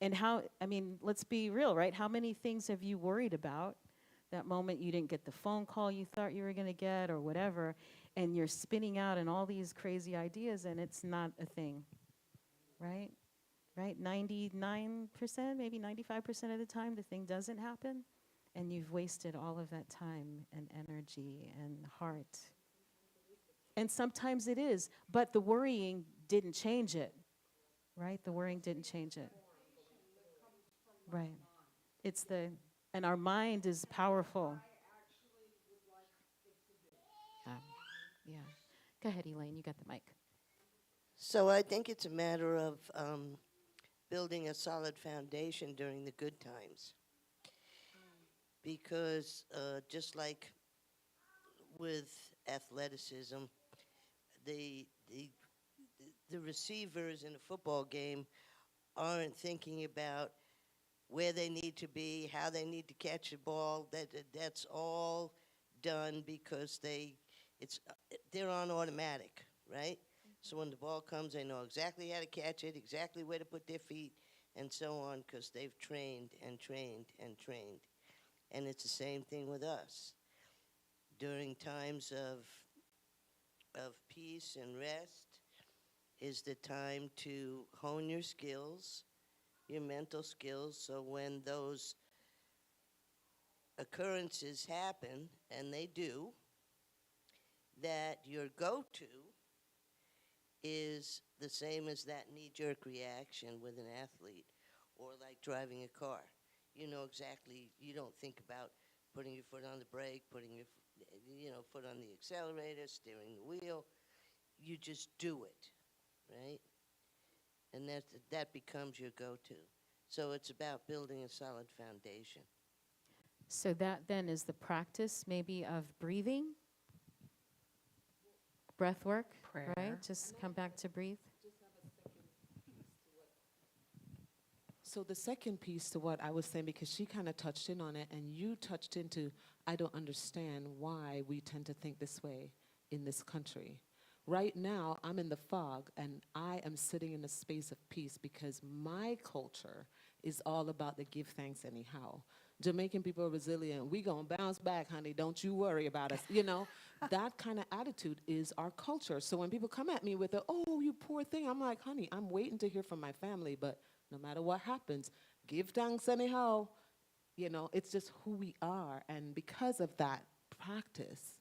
and how, I mean, let's be real, right? How many things have you worried about that moment you didn't get the phone call you thought you were going to get or whatever, and you're spinning out in all these crazy ideas and it's not a thing, right? Right? 99%, maybe 95% of the time the thing doesn't happen, and you've wasted all of that time and energy and heart. And sometimes it is, but the worrying didn't change it. Right? The worrying didn't change it. Right. And our mind is powerful. Yeah. Go ahead, Elaine, you got the mic. So I think it's a matter of building a solid foundation during the good times. Because just like with athleticism, the receivers in a football game aren't thinking about where they need to be, how they need to catch the ball. That's all done because they're on automatic, right? So when the ball comes, they know exactly how to catch it, exactly where to put their feet, and so on, because they've trained and trained and trained. And it's the same thing with us. During times of peace and rest, is the time to hone your skills, your mental skills, so when those occurrences happen, and they do, that your go-to is the same as that knee-jerk reaction with an athlete, or like driving a car. You know exactly, you don't think about putting your foot on the brake, putting your foot on the accelerator, steering the wheel. You just do it. Right? And that becomes your go-to. So it's about building a solid foundation. So that then is the practice maybe of breathing, breath work, Prayer. right? Just come back to breathe. So the second piece to what I was saying, because she kind of touched in on it, and you touched into, I don't understand why we tend to think this way in this country. Right now, I'm in the fog, and I am sitting in a space of peace because my culture is all about the give thanks anyhow. Jamaican people are resilient. We gonna bounce back, honey. Don't you worry about us. You know, that kind of attitude is our culture. So when people come at me with the, oh, you poor thing, I'm like, honey, I'm waiting to hear from my family, but no matter what happens, give thanks anyhow. You know, it's just who we are. And because of that practice,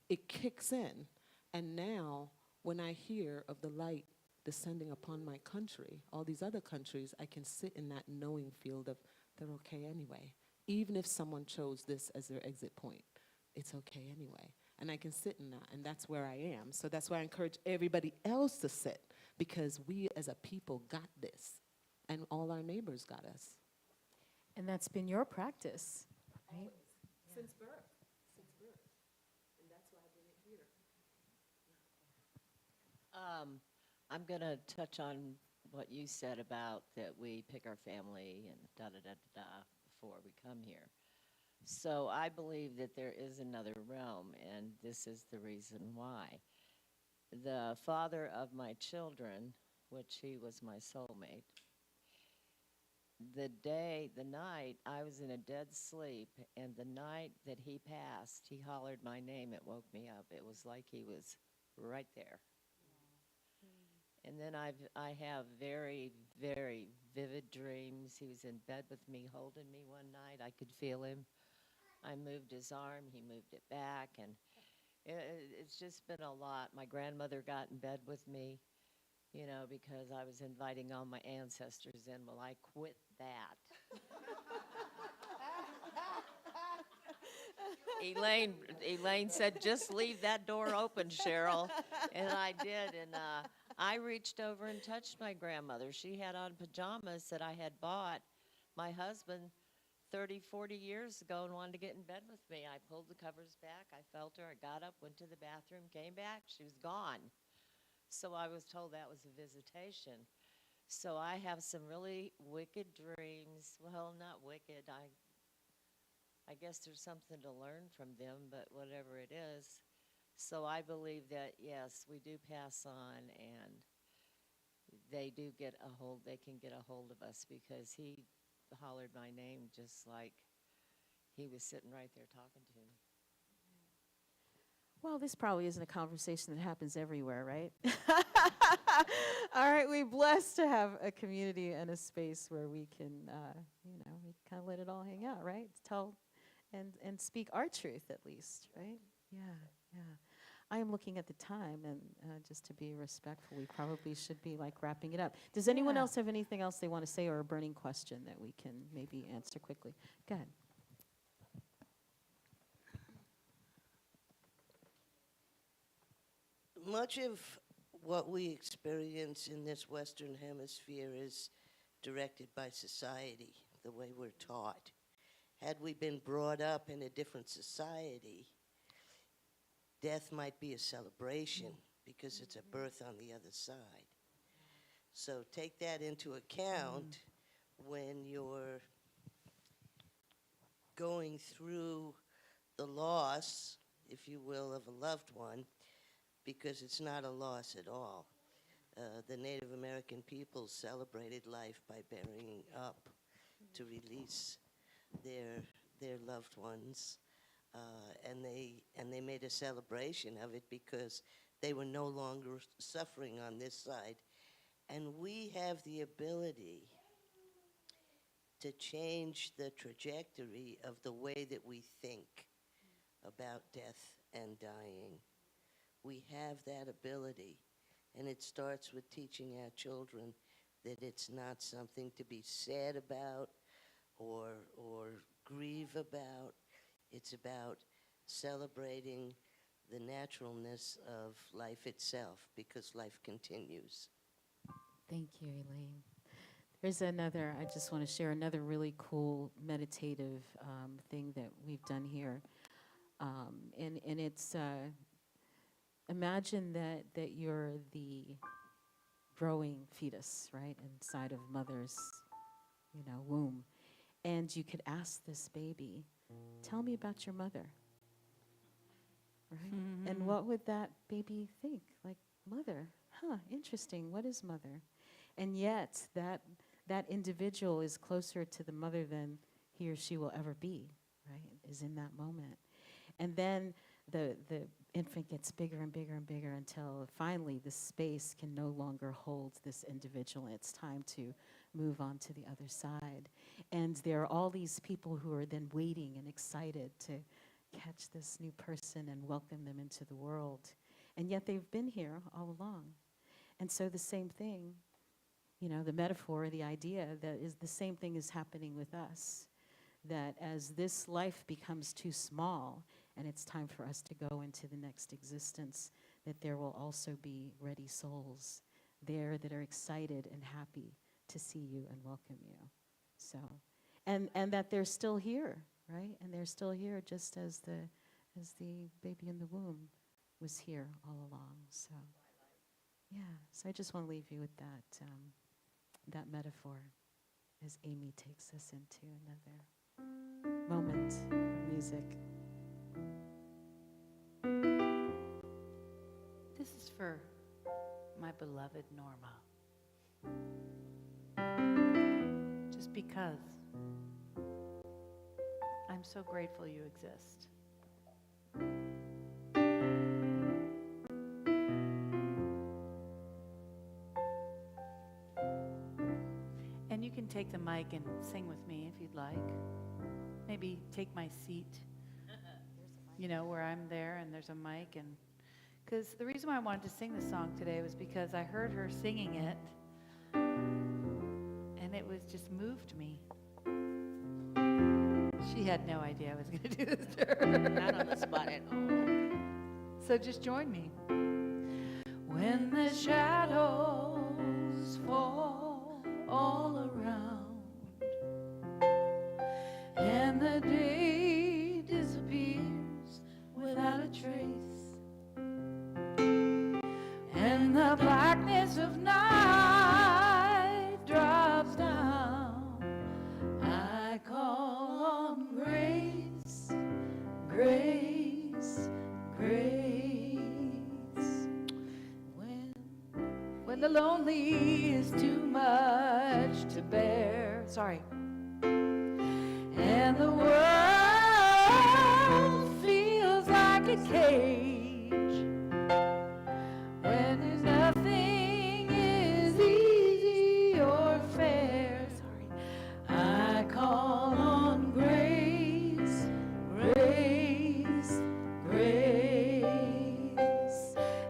it kicks in. And now, when I hear of the light descending upon my country, all these other countries, I can sit in that knowing field of they're okay anyway. Even if someone chose this as their exit point, it's okay anyway. And I can sit in that, and that's where I am. So that's why I encourage everybody else to sit, because we as a people got this, and all our neighbors got us. And that's been your practice, right? Since birth. Since birth. And that's why I bring it here. I'm going to touch on what you said about that we pick our family and da-da-da-da-da before we come here. So I believe that there is another realm, and this is the reason why. The father of my children, which he was my soulmate, the night I was in a dead sleep, and the night that he passed, he hollered my name. It woke me up. It was like he was right there. And then I have very, very vivid dreams. He was in bed with me, holding me one night. I could feel him. I moved his arm. He moved it back. And it's just been a lot. My grandmother got in bed with me, you know, because I was inviting all my ancestors in. Well, I quit that. Elaine said, just leave that door open, Cheryl. And I did. And I reached over and touched my grandmother. She had on pajamas that I had bought my husband 30, 40 years ago and wanted to get in bed with me. I pulled the covers back. I felt her. I got up, went to the bathroom, came back. She was gone. So I was told that was a visitation. So I have some really wicked dreams. Well, not wicked. I guess there's something to learn from them, but whatever it is. So I believe that, yes, we do pass on, and they do get a hold, they can get a hold of us, because he hollered my name just like he was sitting right there talking to me. Well, this probably isn't a conversation that happens everywhere, right? All right, we're blessed to have a community and a space where we can, we kind of let it all hang out, right? Tell and speak our truth at least, right? Yeah, yeah. I am looking at the time, and just to be respectful, we probably should be like wrapping it up. Does anyone else have anything else they want to say, or a burning question that we can maybe answer quickly? Go ahead. Much of what we experience in this Western Hemisphere is directed by society, the way we're taught. Had we been brought up in a different society, death might be a celebration because it's a birth on the other side. So take that into account when you're going through the loss, if you will, of a loved one, because it's not a loss at all. The Native American people celebrated life by burying up to release their loved ones, and they made a celebration of it because they were no longer suffering on this side. And we have the ability to change the trajectory of the way that we think about death and dying. We have that ability, and it starts with teaching our children that it's not something to be sad about or grieve about. It's about celebrating the naturalness of life itself, because life continues. Thank you, Elaine. There's another, I just want to share another really cool meditative thing that we've done here. And it's, imagine that you're the growing fetus, right, inside of mother's, womb. And you could ask this baby, tell me about your mother, right? And what would that baby think? Like, mother, interesting, what is mother? And yet, that individual is closer to the mother than he or she will ever be, right, is in that moment. And then the infant gets bigger and bigger and bigger until finally the space can no longer hold this individual. It's time to move on to the other side. And there are all these people who are then waiting and excited to catch this new person and welcome them into the world. And yet they've been here all along. And so the same thing, the metaphor, the idea that is the same thing is happening with us. That as this life becomes too small and it's time for us to go into the next existence, that there will also be ready souls there that are excited and happy to see you and welcome you. So, and that they're still here, right? And they're still here just as the baby in the womb was here all along. So, yeah. So I just want to leave you with that metaphor as Amy takes us into another moment of music. This is for my beloved Norma. Just because I'm so grateful you exist. And you can take the mic and sing with me if you'd like. Maybe take my seat, where I'm there and there's a mic. And because the reason why I wanted to sing this song today was because I heard her singing it and it was just moved me. She had no idea I was going to do this to her. Not on the spot at all. So just join me. When the shadows fall all around and the day disappears without a trace and the blackness of night drops down, I call on grace, grace, grace. When the lonely is too much to bear, and the world feels like a cage, when nothing is easy or fair, I call on grace, grace, grace.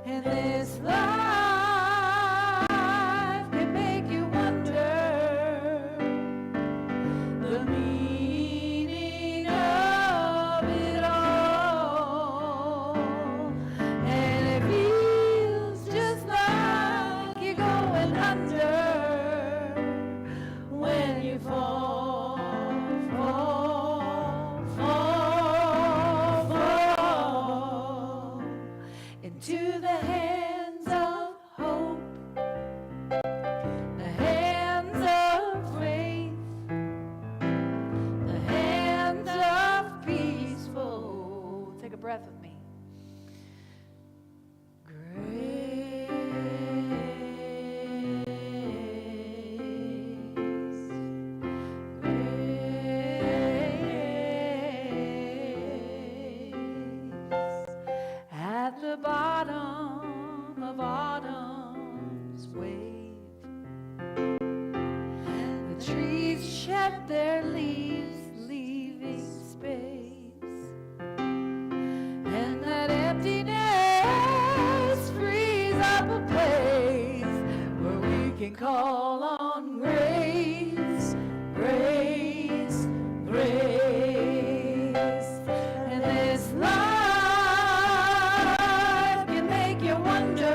And this life can make you wonder the meaning of it all. And it feels just like you're going under when you fall, fall, fall, fall into the hands of hope, the hands of faith, the hands of peaceful. Take a breath with me. At the bottom of autumn's wave, the trees shed their leaves, leaving space, and that emptiness frees up a place where we can call on grace, grace, grace. And this life can make you wonder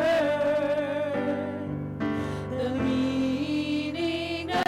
the meaning of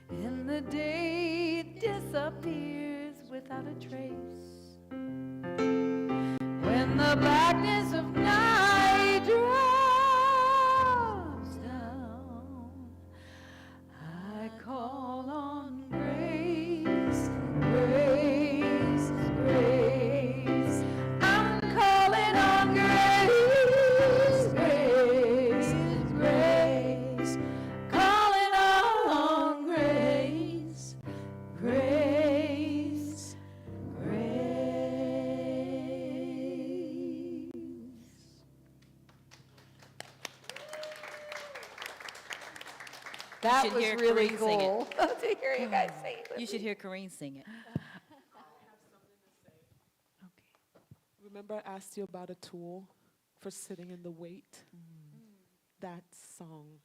in the day it disappears without a trace. When the blackness of night drops down, I call on grace, grace, grace. I'm calling on grace, grace, grace. Calling on grace, grace, grace. That should was hear really Corinne sing it. cool to hear you guys sing it. with You should me. hear Corinne sing it. Remember I asked you about a tool for sitting in the wait? That song.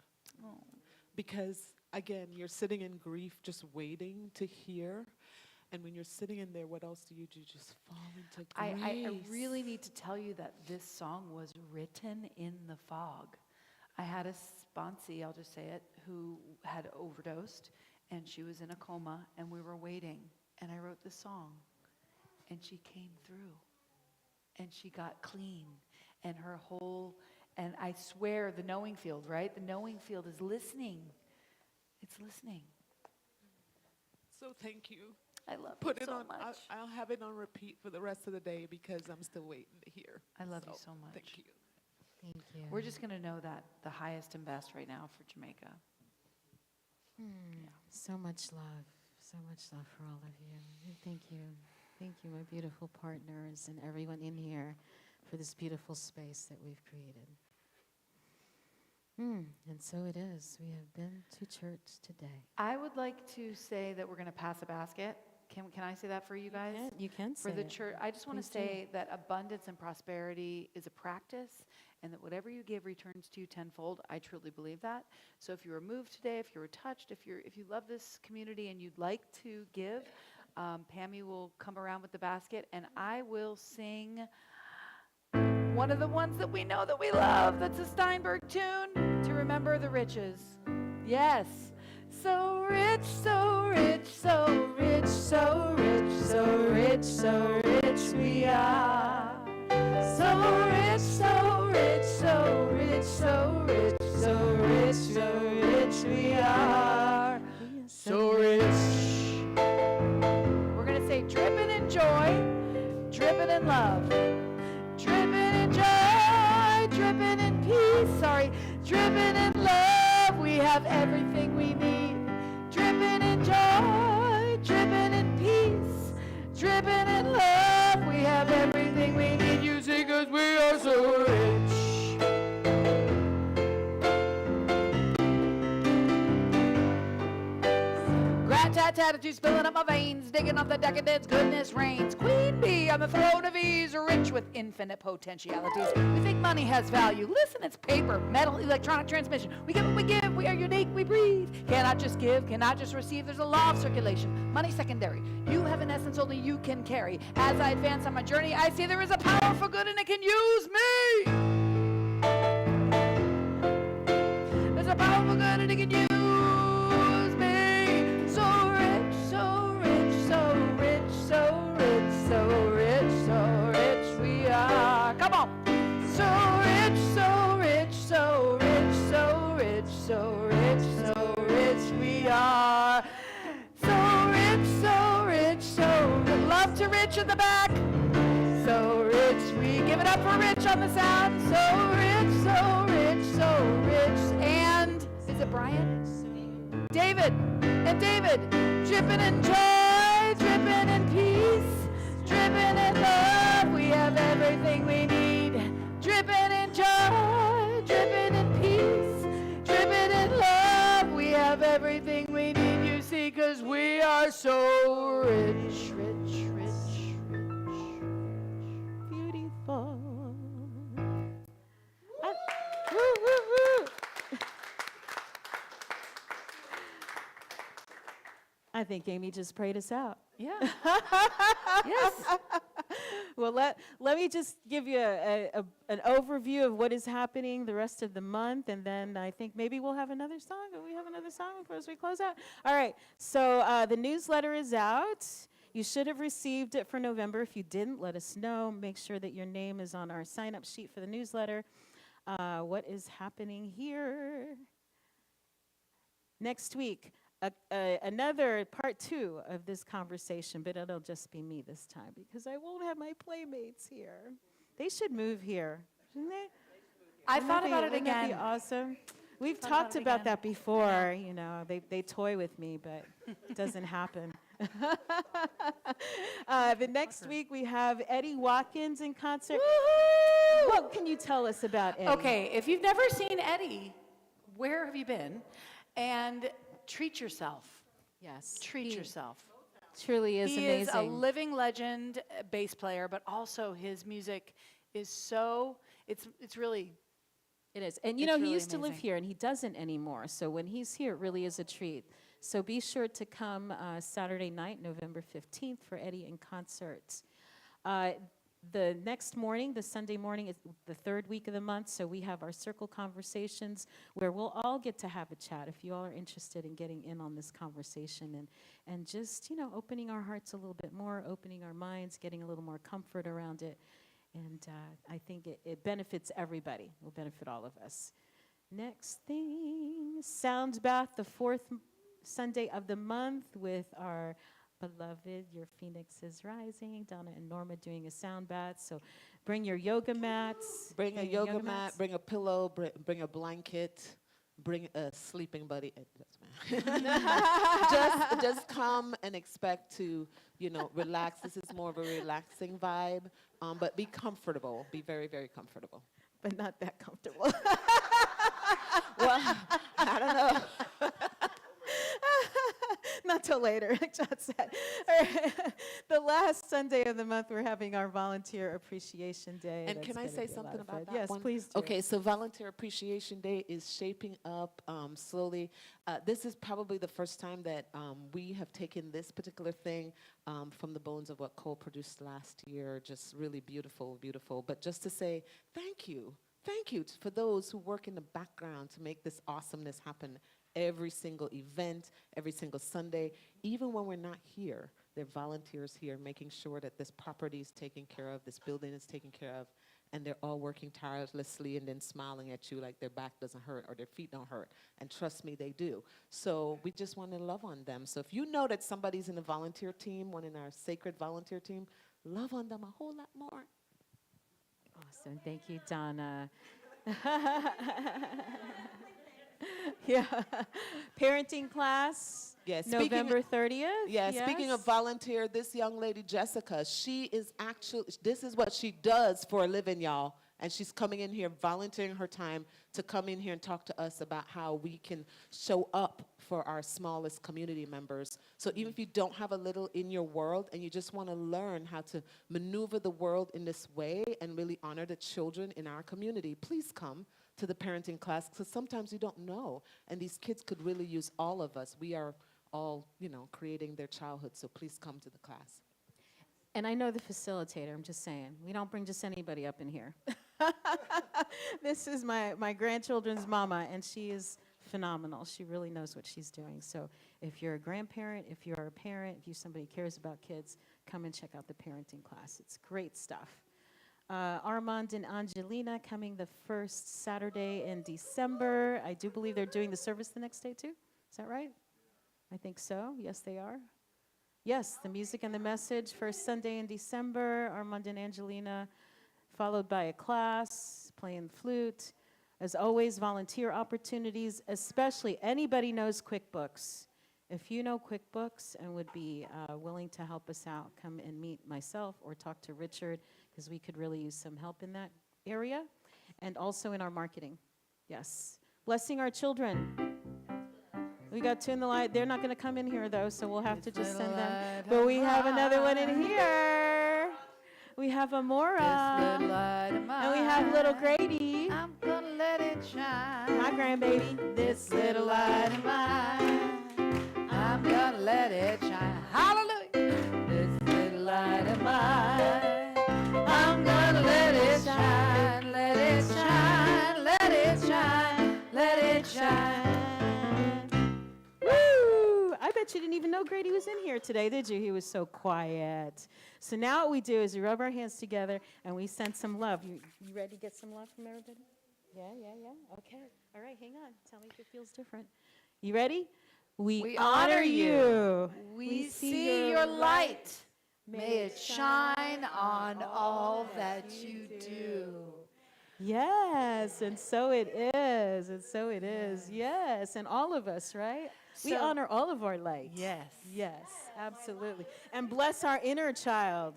Because, again, you're sitting in grief just waiting to hear. And when you're sitting in there, what else do? Just fall into grace. I really need to tell you that this song was written in the fog. I had a sponsee, I'll just say it, who had overdosed, and she was in a coma, and we were waiting, and I wrote this song, and she came through, and she got clean, and her whole, and I swear the knowing field, right? The knowing field is listening. It's listening. So thank you. I love Put you it so on. much. I'll have it on repeat for the rest of the day because I'm still waiting to hear. I love you so much. Thank you. Thank you. We're just going to know that the highest and best right now for Jamaica. So much love for all of you. And thank you. Thank you, my beautiful partners and everyone in here for this beautiful space that we've created. And so it is. We have been to church today. I would like to say that we're going to pass a basket. Can I say that for you guys? You can For say the it. church, I just want to Please do. say that abundance and prosperity is a practice, and that whatever you give returns to you tenfold. I truly believe that. So if you were moved today, if you were touched, if you love this community and you'd like to give, Pammy will come around with the basket, and I will sing one of the ones that we know that we love. That's a Steinberg tune, To Remember the Riches. Yes. So rich, so rich, so rich, so rich, so rich, so rich we are. So rich, so rich, so rich, so rich, so rich, so rich we are. So rich. We're going to say dripping in joy, dripping in love, dripping in joy, dripping in peace, dripping in love. We have everything we need. Dripping in joy, dripping in peace, dripping in love. We have everything we need. You see, 'cause we are so rich. Grat-tat-attitude spilling up my veins, digging up the decadence, goodness reigns. Queen bee on the throne of ease, rich with infinite potentialities. We think money has value. Listen, it's paper, metal, electronic transmission. We get what we give, we are unique, we breathe. Cannot just give, cannot just receive. There's a law of circulation. Money secondary. You have an essence only you can carry. As I advance on my journey, I see there is a power for good and it can use me. There's a power for good and it can use me. So rich, so rich, so rich, so rich, so rich, so rich we are. Come on. So rich, so rich, so rich, so rich, so rich, so rich we are. So rich, so rich, so love to Rich in the back. So rich, we give it up for Rich on the sound. So rich, so rich, so rich. And is it Brian? David and David, dripping in joy, dripping in peace, dripping in love. We have everything we need. Dripping in joy, dripping in peace, dripping in love. We have everything we need, you see, 'cause we are so rich, rich, rich, rich. Beautiful. I think Amy just prayed us out. Yeah. Yes. Well, let me just give you an overview of what is happening the rest of the month, and then I think maybe we'll have another song. Do we have another song before we close out? All right, so the newsletter is out. You should have received it for November. If you didn't, let us know. Make sure that your name is on our sign-up sheet for the newsletter. What is happening here? Next week, another part 2 of this conversation, but it'll just be me this time because I won't have my playmates here. They should move here, shouldn't they? I thought about it Wouldn't that be again. awesome? We've Thought talked about it about again. that before, you know, they toy with me, but it doesn't happen. The next week we have Eddie Watkins in concert. What can you tell us about Eddie? Okay, if you've never seen Eddie, where have you been? And treat yourself. Yes. Treat he yourself. Truly is He amazing. is a living legend bass player, but also his music is so, it's really, It is. And you It's know, he really used to live amazing. here and he doesn't anymore. So when he's here, it really is a treat. So be sure to come Saturday night, November 15th, for Eddie in concert. The next morning, the Sunday morning, is the 3rd week of the month. So we have our circle conversations where we'll all get to have a chat if you all are interested in getting in on this conversation and just, you know, opening our hearts a little bit more, opening our minds, getting a little more comfort around it. And I think it benefits everybody. It will benefit all of us. Next thing, Sound Bath, the 4th Sunday of the month with our beloved Your Phoenix is Rising, Donna and Norma doing a sound bath. So bring your yoga mats. Bring a your yoga mat, mats. bring a pillow, bring a blanket, bring a sleeping buddy. It doesn't matter. just come and expect to, you know, relax. This is more of a relaxing vibe, but be comfortable. Be very, very comfortable. But not that comfortable. Well, I don't know. Not till later, like John said. All right. The last Sunday of the month, we're having our Volunteer Appreciation Day. And That's can I gonna say be a lot something of about fun. that Yes, one? please do. Okay, so Volunteer Appreciation Day is shaping up slowly. This is probably the first time that we have taken this particular thing from the bones of what Cole produced last year. Just really beautiful, beautiful. But just to say thank you. Thank you for those who work in the background to make this awesomeness happen every single event, every single Sunday. Even when we're not here, there are volunteers here making sure that this property is taken care of, this building is taken care of, and they're all working tirelessly and then smiling at you like their back doesn't hurt or their feet don't hurt. And trust me, they do. So we just want to love on them. So if you know that somebody's in a volunteer team, one in our sacred volunteer team, love on them a whole lot more. Awesome. Thank you, Donna. Yeah. Parenting class, Yes, November 30th. Yeah, speaking of volunteer, this young lady, Jessica, she is actually, this is what she does for a living, y'all. And she's coming in here, volunteering her time to come in here and talk to us about how we can show up for our smallest community members. So even if you don't have a little in your world and you just want to learn how to maneuver the world in this way and really honor the children in our community, please come to the parenting class, because sometimes you don't know. And these kids could really use all of us. We are all, you know, creating their childhood, so please come to the class. And I know the facilitator, I'm just saying. We don't bring just anybody up in here. This is my grandchildren's mama, and she is phenomenal. She really knows what she's doing. So if you're a grandparent, if you're a parent, if you somebody cares about kids, come and check out the parenting class. It's great stuff. Armand and Angelina coming the first Saturday in December. I do believe they're doing the service the next day too. Is that right? I think so. Yes, they are. Yes, the music and the message, first Sunday in December, Armand and Angelina, followed by a class, playing flute. As always, volunteer opportunities, especially anybody knows QuickBooks. If you know QuickBooks and would be willing to help us out, come and meet myself or talk to Richard, because we could really use some help in that area, and also in our marketing. Yes. Blessing our children. We got two in the light. They're not going to come in here, though, so we'll have to just send them. But we have another one in here. We have Amora. And we have little Grady. I'm gonna let it shine. Hi, grandbaby. This little light of mine, I'm gonna let it shine. Hallelujah. This little light of mine, bet you didn't even know Grady was in here today, did you? He was so quiet. So now what we do is we rub our hands together and we send some love. You ready to get some love from everybody? Yeah. Okay. All right, hang on. Tell me if it feels different. You ready? We honor you. We see your light. May it shine on all that you do. Yes, and so it is. And so it is. Yes, and all of us, right? We honor all of our light. Yes. Yes, absolutely. And bless our inner child.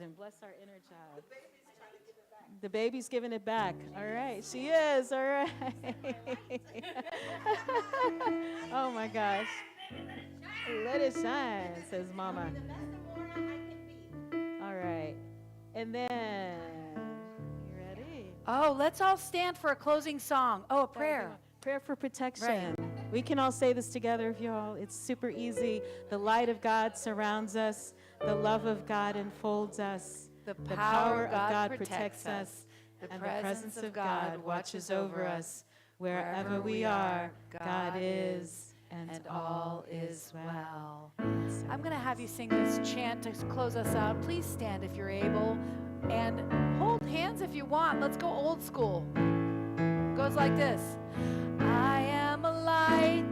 The baby's giving it back. All right, she is. All right. Oh my gosh. Let it shine, says Mama. All right. And then, you ready? Oh, let's all stand for a closing song. Oh, a prayer. Prayer for protection. We can all say this together, if y'all. It's super easy. The light of God surrounds us. The love of God enfolds us. The power of God protects us. And the presence of God watches over us. Wherever we are, God is, and all is well. I'm going to have you sing this chant to close us out. Please stand if you're able, and hold hands if you want. Let's go old school. Goes like this. I am a light.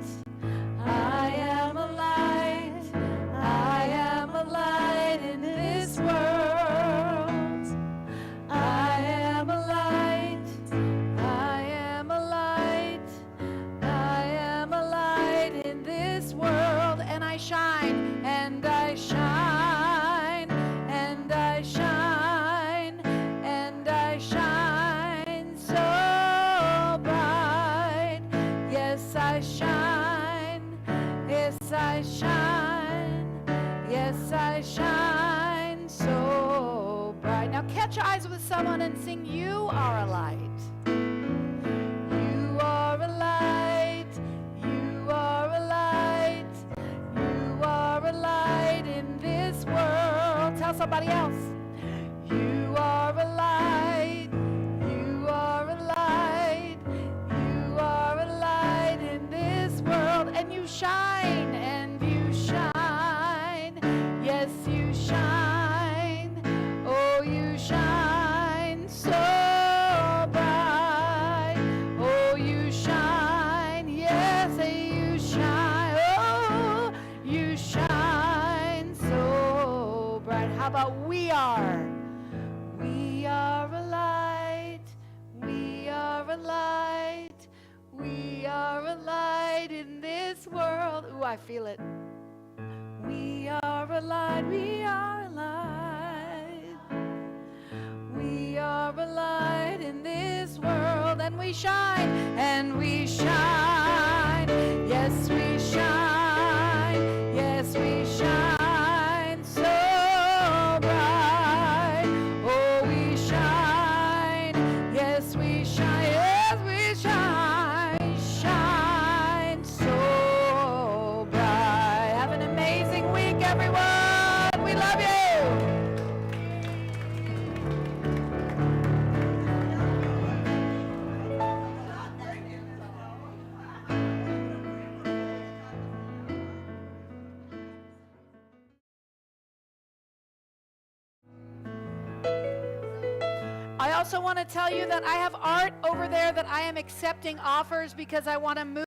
I am a light. I am a light in this world. I am a light. I am a light. I am a light in this world. And I shine, and I shine, and I shine, and I shine so bright. Yes, I shine. Yes, I shine. Yes, I shine so bright. Now catch eyes with someone and sing, you are a light. You are a light. You are a light. You are a light in this world. Tell somebody else. You are a light. You are a light. You are a light in this world. And you shine, and you shine. Yes, you shine. Oh, you shine so bright. Oh, you shine. Yes, you shine. Oh, you shine so bright. How about we are? We are a light. We are a light. We are a light in this world. Ooh, I feel it. We are a light. We are a light. We are a light in this world. And we shine. And we shine. Yes, we shine. Yes, we shine so bright. Oh, we shine. Yes, we shine. Yes, we shine. Shine so bright. Have an amazing week, everyone. We love you. I also want to tell you that I have art over there that I am accepting offers because I want to move.